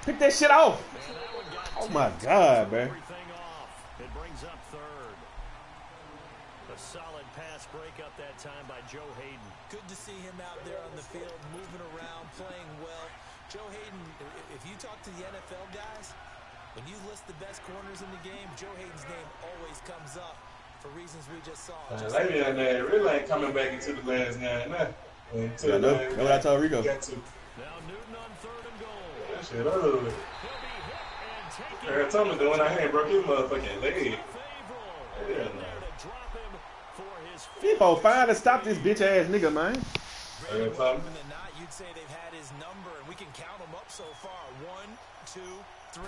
Pick that shit off. Oh my God, man. It brings up third. A solid pass breakup that time by Joe Hayden. Good to see him out there on the field, moving around, playing well. Joe Hayden, if you talk to the NFL guys, when you list the best corners in the game, Joe Hayden's name always comes up for reasons we just saw. Lately on that, really ain't coming back into the last game now. I know. That's what I told Rico. Now Newton on third and goal. That shit ugly. Eric Thomas doing that hand broke his motherfucking leg. Yeah, People find to stop this bitch ass nigga, man. Eric Thomas. You'd say they've had his number, and we can count them up so far. 1, 2, 3,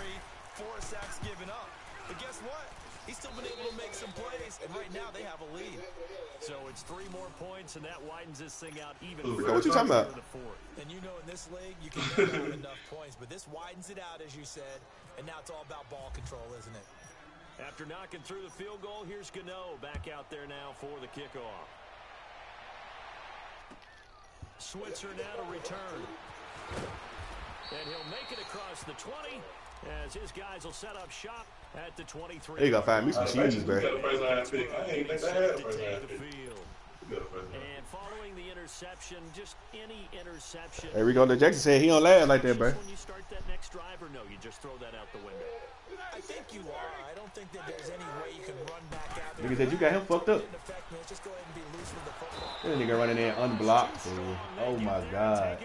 4 sacks given up. But guess what? He's still been able to make some plays, and right now they have a lead. So it's 3 more points, and that widens this thing out even further. What you talking about? And you know in this league, you can never have enough points, but this widens it out, as you said, and now it's all about ball control, isn't it? After knocking through the field goal, here's Gano back out there now for the kickoff. Switzer now to return. And he'll make it across the 20 as his guys will set up shop at the 23. Hey, you gotta find me some cheese, bro. And following the interception, just any interception. There we go. The Jackson said he don't laugh like that, bro. When you start that next drive, or no, you just throw that out the window. I think you are. I don't think that there's any way you can run back out there. Nigga said you got him fucked up. Just go ahead and be loose with the football. This nigga running in unblocked. Oh my God.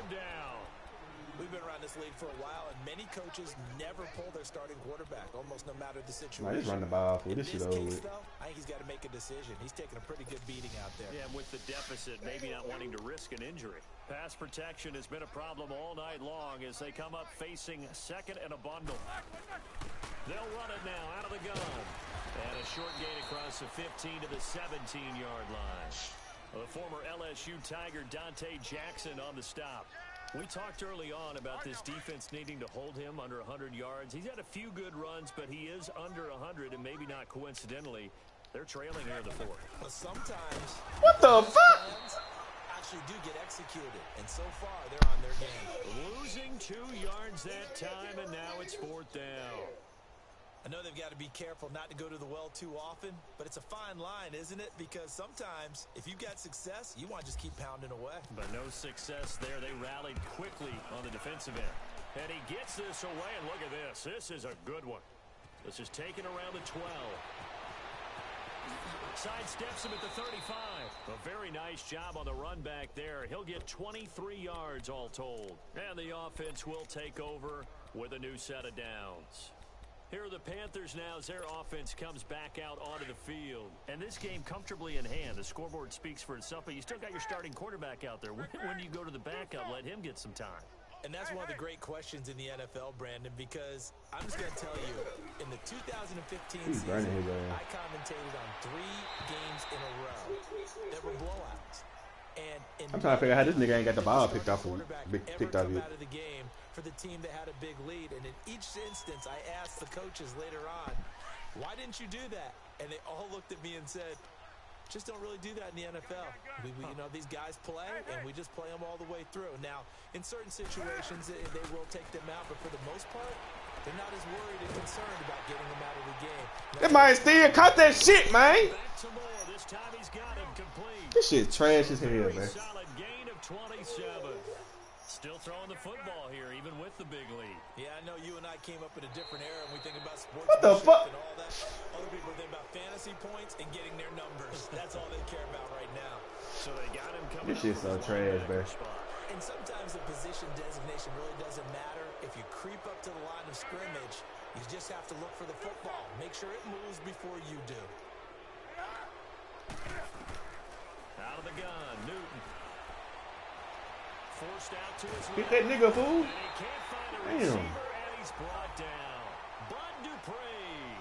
We've been around this league for a while, and many coaches never pull their starting quarterback, almost no matter the situation. I just run the ball for this shit over with. I think he's got to make a decision. He's taking a pretty good beating out there. Yeah, and with the deficit, maybe not wanting to risk an injury. Pass protection has been a problem all night long as they come up facing second and a bundle. They'll run it now out of the gun. And a short gain across the 15 to the 17-yard line. The former LSU Tiger Dante Jackson on the stop. We talked early on about this defense needing to hold him under 100 yards. He's had a few good runs, but he is under 100, and maybe not coincidentally, they're trailing here in the fourth. But sometimes what the fuck? Actually do get executed, and so far they're on their game. Losing 2 yards that time, and now it's 4th down. I know they've got to be careful not to go to the well too often, but it's a fine line, isn't it? Because sometimes, if you've got success, you want to just keep pounding away. But no success there. They rallied quickly on the defensive end. And he gets this away, and look at this. This is a good one. This is taken around the 12. Sidesteps him at the 35. A very nice job on the run back there. He'll get 23 yards all told. And the offense will take over with a new set of downs. Here are the Panthers now as their offense comes back out onto the field. And this game comfortably in hand. The scoreboard speaks for itself, but you still got your starting quarterback out there. When do you go to the backup? Let him get some time. And that's one of the great questions in the NFL, Brandon, because I'm just going to tell you, in the 2015 season, I commentated on 3 games in a row that were blowouts. And I'm trying to figure out how this nigga ain't got the ball picked off of you. Out of the game for the team that had a big lead. And in each instance, I asked the coaches later on, why didn't you do that? And they all looked at me and said, just don't really do that in the NFL. You know, these guys play, and we just play them all the way through. Now, in certain situations, they will take them out, but for the most part, they're not as worried and concerned about getting them out of the game. That man still caught that shit, man. Back to more. This time he's got him complete. This shit trash as hell, man. Solid gain of 27. Still throwing the football here, even with the big lead. Yeah, I know you and I came up in a different era, and we think about sports. What the fuck? And all that. Other people think about fantasy points and getting their numbers. That's all they care about right now. So they got him coming. This shit's so trash, man. And sometimes the position designation really doesn't matter. If you creep up to the line of scrimmage, you just have to look for the football. Make sure it moves before you do. Out of the gun, Newton. Forced out to his Get that nigga, fool. And he can't find a receiver, and he's brought down. Bud Dupree.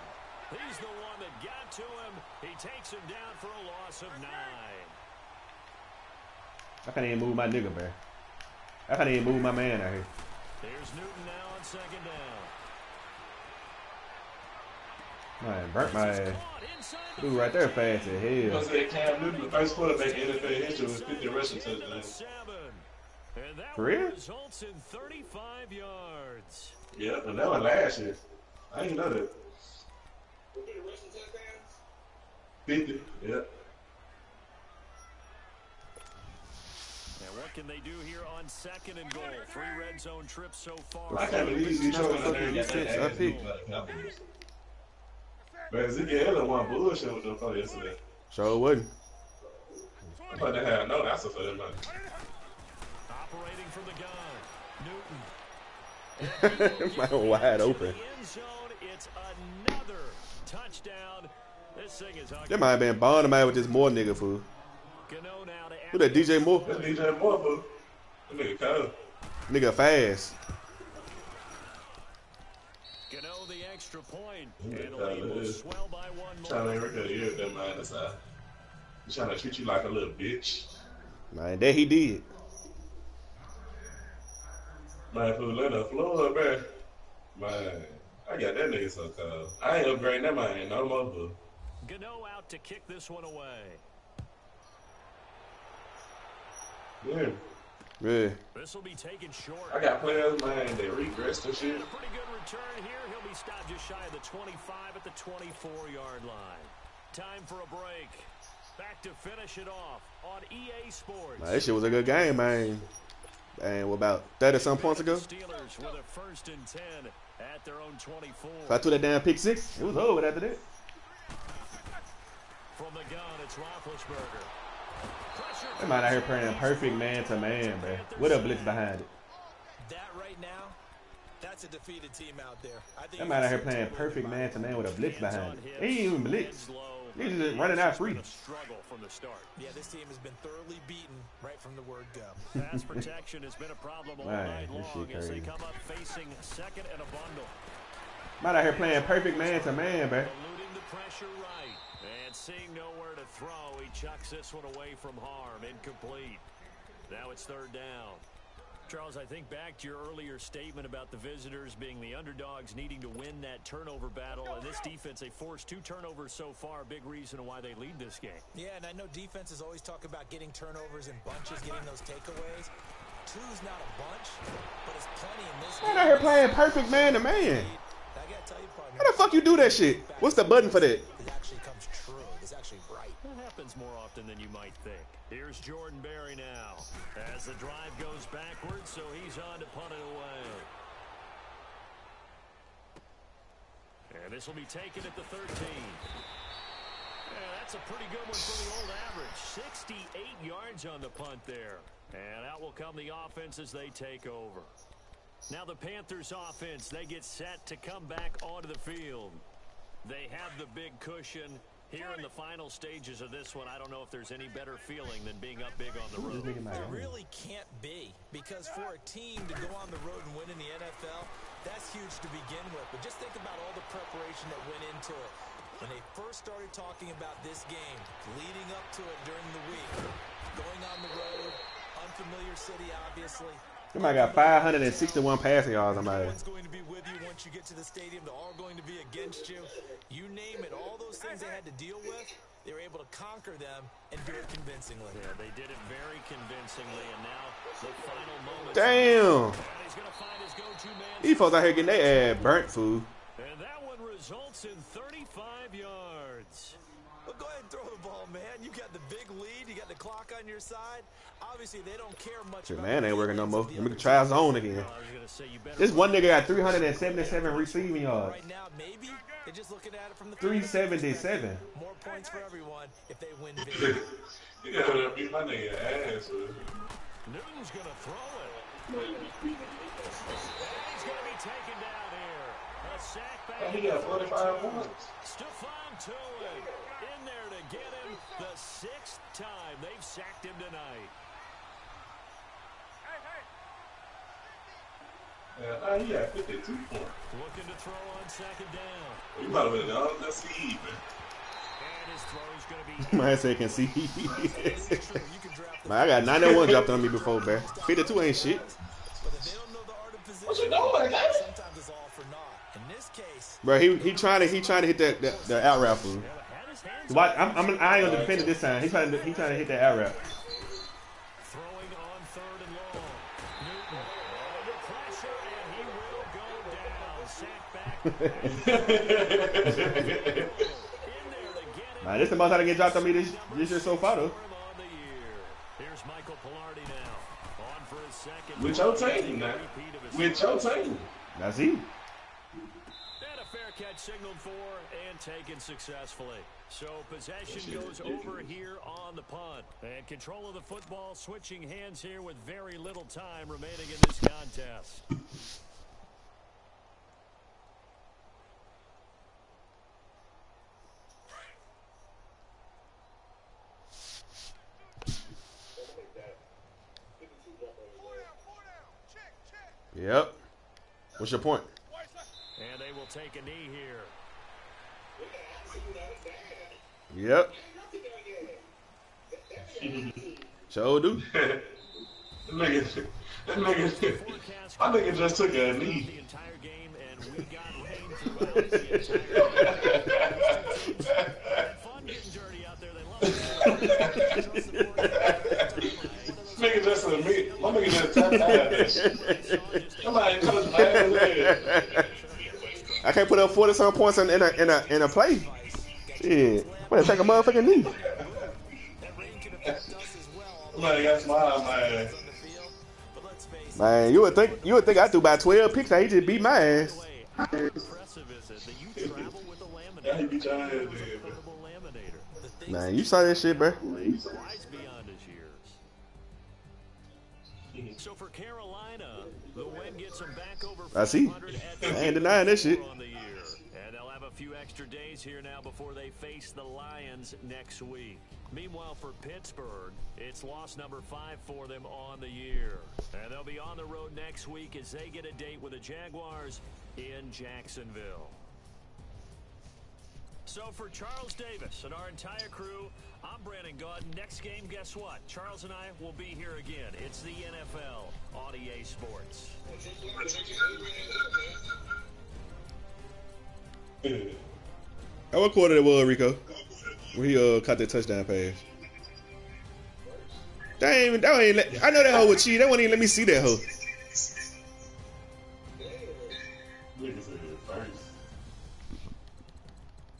He's the one that got to him. He takes him down for a loss of 9. I can't even move my nigga, man. I can't even move my man out here. Here's Newton now on second down. Man, burnt my ass. Inside Dude right there fast as hell. You know, say Cam Newton, the first quarterback in NFL history with 50 rushing touchdowns. For real? Results in 35 yards. Yeah, and that was last year. I didn't know that. 50, yeah. And what can they do here on 2nd and goal? 3 red zone trips so far. I can't believe you showing up there and got that ass beat by the Cowboys. Man, Ezekiel won bullshit with them folks yesterday. Sure wouldn't. I thought they had no answer for that, man. Operating from the gun, Newton. Man, wide open. End zone, it's another touchdown. This thing is That might have been bonding man with this Moore nigga, fool. Who that, DJ Moore? That's DJ Moore, boo. That nigga cold. Nigga fast. Gano the extra point. Yeah, And the lead will swell by 1 more. Trying to record the ear that man is He's trying to treat you like a little bitch. Man, that he did. Man, fool, Leonard Floyd, man. Man, I got that nigga so cold. I ain't upgrading that man no more, boo. Gano out to kick this one away. Yeah. Yeah. This will be taken short. I got players, man, they regress and shit. A pretty good return here. He'll be stopped just shy of the 25 at the 24-yard line. Time for a break. Back to finish it off on EA Sports. Man, that shit was a good game, man. And what about 30-some points ago? Steelers with a 1st and 10 at their own 24. If I threw that damn pick 6, it was over after that. From the gun, it's Roethlisberger. They might out here playing perfect man-to-man, bro. With a blitz behind it. That right now, that's a defeated team out there. They might out here playing perfect man-to-man with a blitz behind it. He ain't even blitz. He's just running out free. Struggle from the start. Yeah, this team has been thoroughly beaten right from the word go. Pass protection has been a problem all night long as they come up facing 2nd and a bundle. Might out here playing perfect man-to-man, bro. Eluding the pressure right. And seeing nowhere to throw, he chucks this one away from harm. Incomplete. Now it's 3rd down. Charles, I think back to your earlier statement about the visitors being the underdogs needing to win that turnover battle. And this defense, they forced 2 turnovers so far. Big reason why they lead this game. Yeah, and I know defenses always talk about getting turnovers in bunches, getting those takeaways. 2's not a bunch, but it's plenty in this game. Man out here playing perfect man-to-man. I gotta tell you, partner. How the fuck you do that shit? What's the button for that? It actually comes true. It's actually right. That happens more often than you might think. Here's Jordan Berry now. As the drive goes backwards, so he's on to punt it away. And this will be taken at the 13. Yeah, that's a pretty good one for the old average. 68 yards on the punt there. And out will come the offense as they take over. Now the Panthers offense, they get set to come back onto the field. They have the big cushion. Here in the final stages of this one, I don't know if there's any better feeling than being up big on the road. There really can't be, because for a team to go on the road and win in the NFL, that's huge to begin with. But just think about all the preparation that went into it. When they first started talking about this game, leading up to it during the week, going on the road, unfamiliar city, obviously. They might got 561 passing yards on my Everyone's going to be with you once you get to the stadium. They're all going to be against you. You name it. All those things they had to deal with, they were able to conquer them and do it convincingly. Yeah, they did it very convincingly, and now the final moment. Damn. And he's going to find his go-to man. These folks out here getting their ass burnt, fool. And that one results in 35 yards. Well, go ahead and throw the ball, man. You got the big lead. You got the clock on your side. Obviously, they don't care much about Man, ain't working no more. Let me try zone again. I was going to say, you better This one nigga got 377 receiving yards. right now. Maybe they're just looking at it from the 377. More points for everyone if they win big. You gotta beat my nigga ass, bro. Newton's going to throw it. And he's going to be taken down here. A sack back. He got 45 points. Stephon Tuitt in there to get him the 6th time they've sacked him tonight. Yeah, he got 52 points. Looking to throw on 2nd down. You might have been on the seed, man. And his throw's going to be... My say can see. Man, I got 91 dropped on me before, man. 52 ain't shit. What you doing, guys? Sometimes it's all for naught. In this case, Bro, he trying to hit the out route fool. Had his Watch, I ain't gonna defend it this time. He trying to hit that air wrap. Throwing on 3rd and long. Newton under pressure, and he will go down. Sack back. Man, this the most I get dropped on me this year so far, though. Here's Michael Pilardi now. On for his second. With your team, man. With your team. That's he. And a fair catch signaled for and taken successfully. So possession goes over here on the punt. And control of the football switching hands here with very little time remaining in this contest. Yep. What's your point? And they will take a knee here. Yep. Sure do. That nigga just took a knee. The entire game, and we got rain throughout the entire game. Fun getting dirty out there. They love it. Nigga just admit. My nigga just tapped out. Somebody touched my ass. I can't put up 40-some points in a play. Shit. Better take a motherfucking knee. Somebody got smiled, man. Man, you would think I threw about 12 picks. He just beat my ass. Yeah, he beat your ass, man, you saw that shit, bro. So for Carolina, the win gets them back over. I see. I ain't denying that shit. And they'll have a few extra days here now before they face the Lions next week. Meanwhile, for Pittsburgh, it's loss number 5 for them on the year. And they'll be on the road next week as they get a date with the Jaguars in Jacksonville. So for Charles Davis and our entire crew, I'm Brandon Gaudin. Next game, guess what? Charles and I will be here again. It's the NFL on EA Sports. What quarter it was, Rico? When he caught that touchdown pass. I know that hoe was cheating. They wouldn't even let me see that hoe.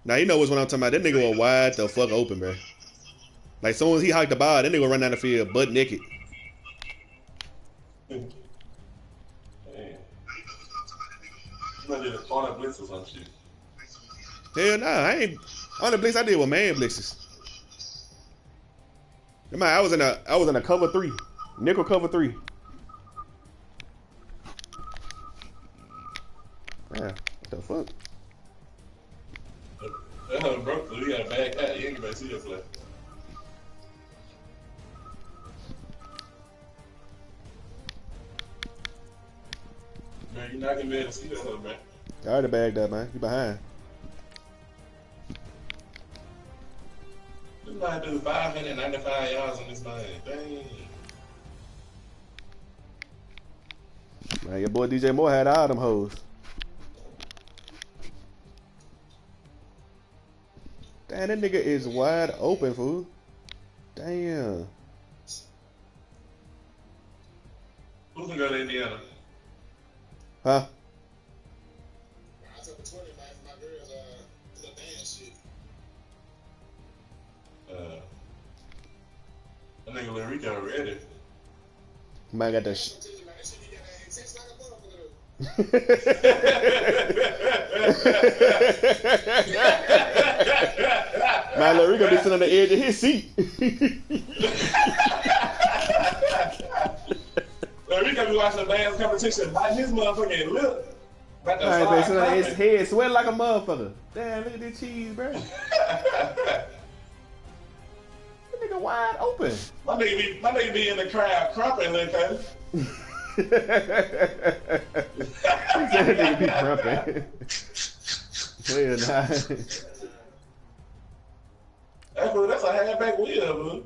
Now you know what's what I'm talking about. That nigga was wide the fuck open, bro. Like soon as he hiked the ball, that nigga run down the field butt naked. Damn. You did a corner blitz or some shit. Hell nah, I ain't. Only blitz I did was man blitzes. Man, I was in a cover 3, nickel cover 3. Yeah, what the fuck? That hoe broke, so he got a bad cat. You ain't gonna see that play. Man, you're not gonna be able to see that hoe, man. I already bagged up, man. You behind. This man do 595 yards on this man. Dang. Man, your boy DJ Moore had all them hoes. Damn, that nigga is wide open, fool. Damn. Who's gonna go to Indiana? Huh? I took a 20 back for my girls, little dance shit. That nigga Lil Rico ready. Man, got that shit. Man, Lil Rico be sitting on the edge of his seat. Lil Rico be watching the dance competition, biting his motherfucking lip. Man, be sitting on his head, sweating like a motherfucker. Damn, look at this cheese, bro. That nigga wide open. My nigga be in the crowd crumping, look at He said that nigga be crumping. Hell nah. That's a halfback wheel, bro.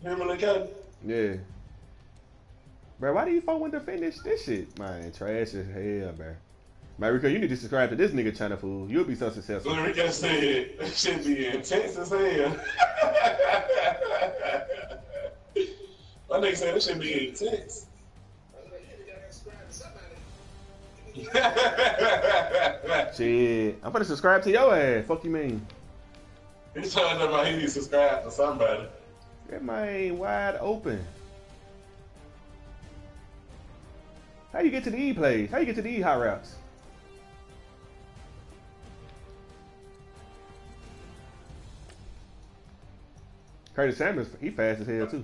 Hear me look at Yeah. Bro, why do you folk want to finish this shit? Man, trash as hell, bro. Mariko, you need to subscribe to this nigga channel, fool. You'll be so successful. Rico said that should be intense as hell. My nigga said that should be intense. Shit, I'm gonna subscribe to your ass. Fuck you mean? He's trying to tell me he needs to subscribe to somebody. That man wide open. How you get to the E plays? How you get to the E high routes? Curtis Sanders, he fast as hell too.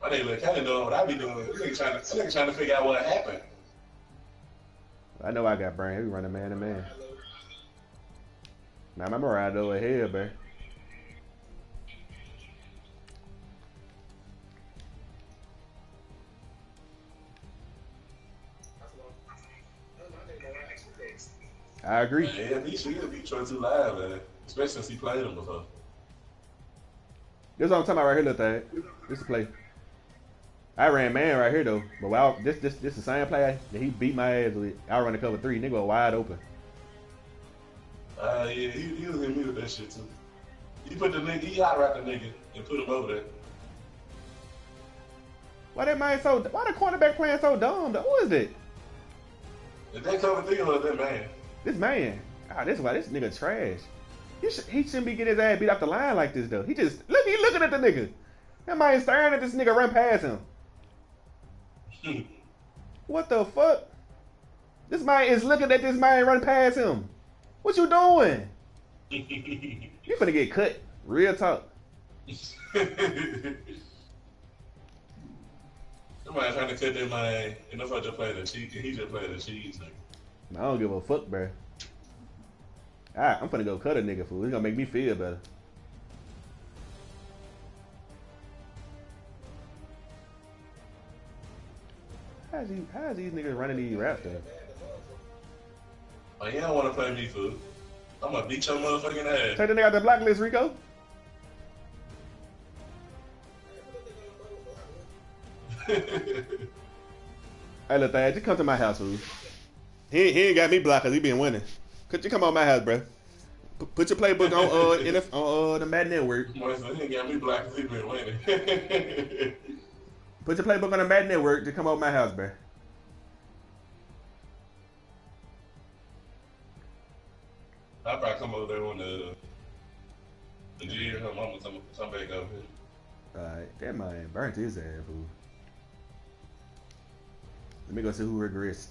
My nigga look kind of doing what I be doing. This nigga trying to figure out what happened. I know I got brain. He be running man to man. Now my Morado ahead, bro. I agree. Yeah, he should be Detroit too live, man. Especially since he played him before. This is what I'm talking about right here, little thing. This is a play. I ran man right here though, but wow, this the same play that he beat my ass with. I run a cover 3, nigga was wide open. Yeah, he was in me with that shit too. He put the nigga, he hot right the nigga and put him over there. Why that man so? Why the cornerback playing so dumb? Though? Who is it? If they cover 3 on that man. This man. Ah, this is why this nigga trash. He shouldn't be getting his ass beat off the line like this though. He looking at the nigga. That man staring at this nigga run past him. What the fuck? This man is looking at this man run past him. What you doing? You finna get cut. Real talk. Somebody trying to cut that man, and if I just play the cheese, he just played the cheese. I don't give a fuck, bro. Alright, I'm finna go cut a nigga, fool. It's gonna make me feel better. How is these niggas running these raps though? Oh, you don't want to play me, fool. I'm gonna beat your motherfucking ass. Take the nigga out the block list, Rico. Hey, look, Thad, just come to my house, fool. He ain't got me blocked because he been winning. Could you come on my house, bro? Put your playbook on the Madden Network. He ain't got me blocked because he been winning. Put your playbook on the Madden Network to come over my house, bro. I'll probably come over there when the G or her mama come back over here. Alright, that man burnt his ass, fool. Let me go see who regressed.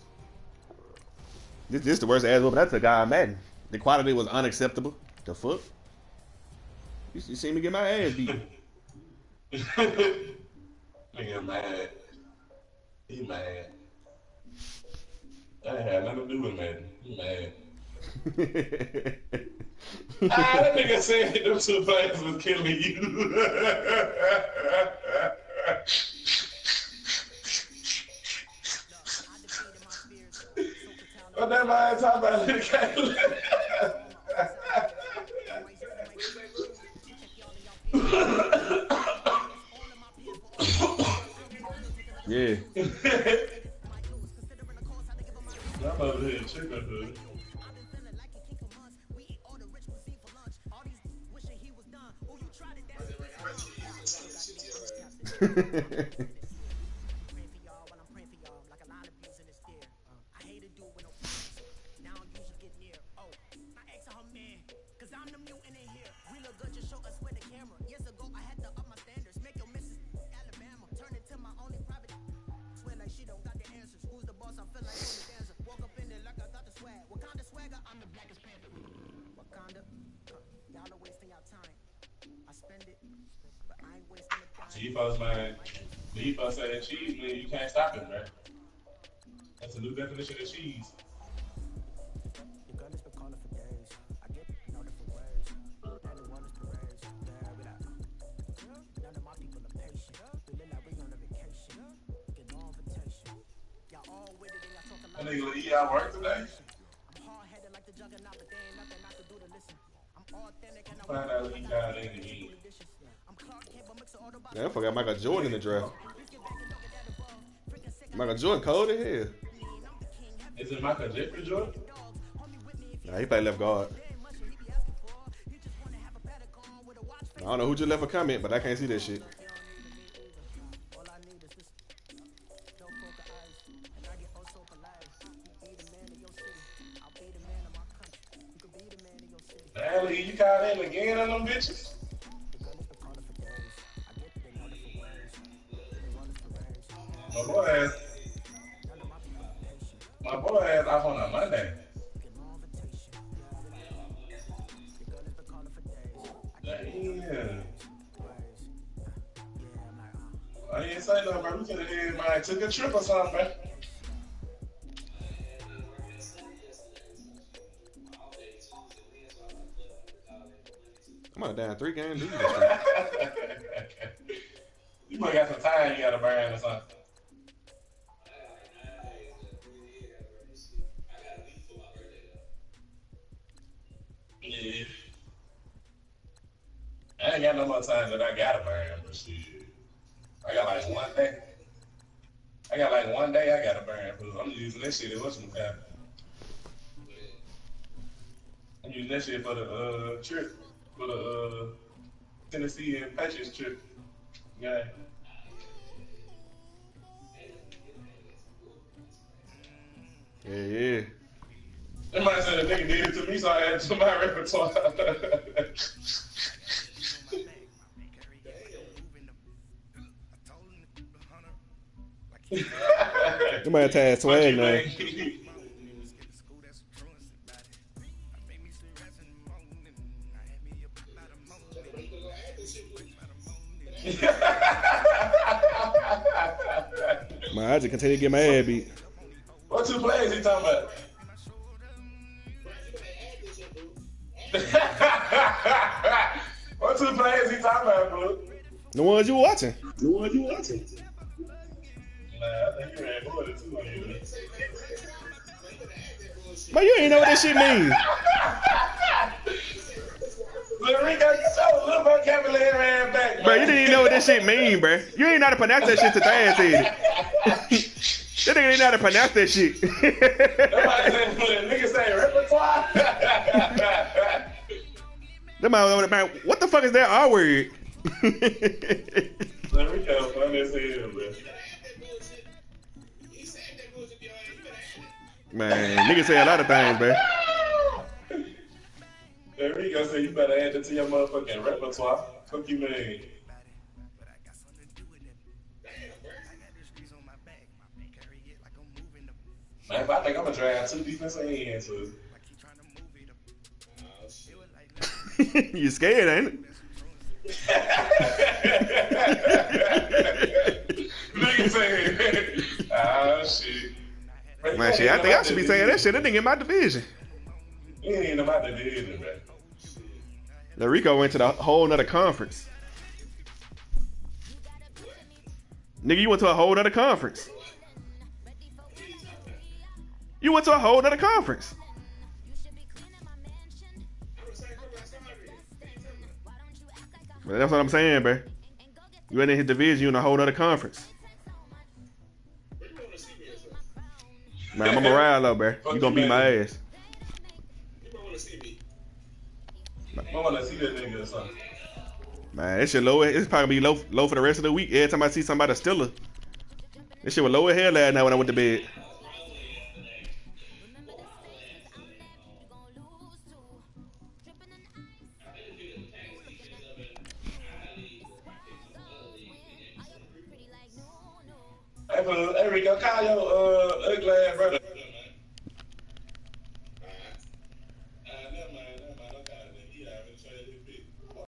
This is the worst ass whooping I took out of Madden. The quality was unacceptable. The fuck? You see me get my ass beat. Nigga mad. He mad. That ain't had nothing to do with Madden. He mad. That nigga said them 2 players was killing you. What that man talking about? Yeah. I'm over here in chicken hood. G-Force, man. G-Force said cheese, man, you can't stop it, man. That's a new definition of cheese. That nigga eat out work today. Find out he got in. Yeah, I forgot Michael Jordan in the draft. Michael Jordan cold as hell. Is it Michael Jeffrey Jordan? Nah, he play left guard. I don't know who just left a comment, but I can't see that shit. Damn, you caught in again on them bitches? My boy ass off on a Monday. Damn. I didn't say nothing, bro. We could have had mine. Took a trip or something, bro. I'm on down 3 games. You might got some time you gotta burn or something. Yeah. I ain't got no more time that I gotta burn, but shit. I got like 1 day. I gotta burn. I'm using that shit. What's some kind? I'm using that shit for the trip. For the Tennessee and Patriots trip. Yeah. Yeah. Somebody said a nigga did it to me, so I had to my repertoire. Somebody tag swag now. Man, I just continue to get my ass beat. What 2 plays he talking about? What 2 plays he talking about, bro? The ones you watching. Nah, I think you ran more than 2 of you. Man, you ain't know what that shit mean. Look, Rico, you so little vocabulary ran back, Bro, you didn't even know what that shit mean, bro. You ain't know how to pronounce that shit to Thad said it. That nigga ain't know how to pronounce that shit. Nigga say repertoire. Man, what the fuck is that R word? Let me go funny as hell, bro. Man, niggas say a lot of things, bro. There we go. So you better add it to your motherfucking repertoire. Fuck you, man. Man, I think I'm gonna draft 2 defensive ends. So. You scared, ain't it? Nigga saying, oh shit. Man, shit, I think I should be saying that shit. That nigga in my division. He ain't about the division, man. The Rico went to the whole nother conference. Nigga, you went to a whole nother conference. You went to a whole nother conference. But that's what I'm saying, bro. You ain't in his division, you in a whole nother conference. Man, I'm a ride though, bro. You gonna beat my ass. I want to see that nigga or something. Man, that shit low. It's probably be low for the rest of the week. Every time I see somebody steal her. This shit was low as hell last night when I went to bed. Hey, Rico, call your ugly ass brother.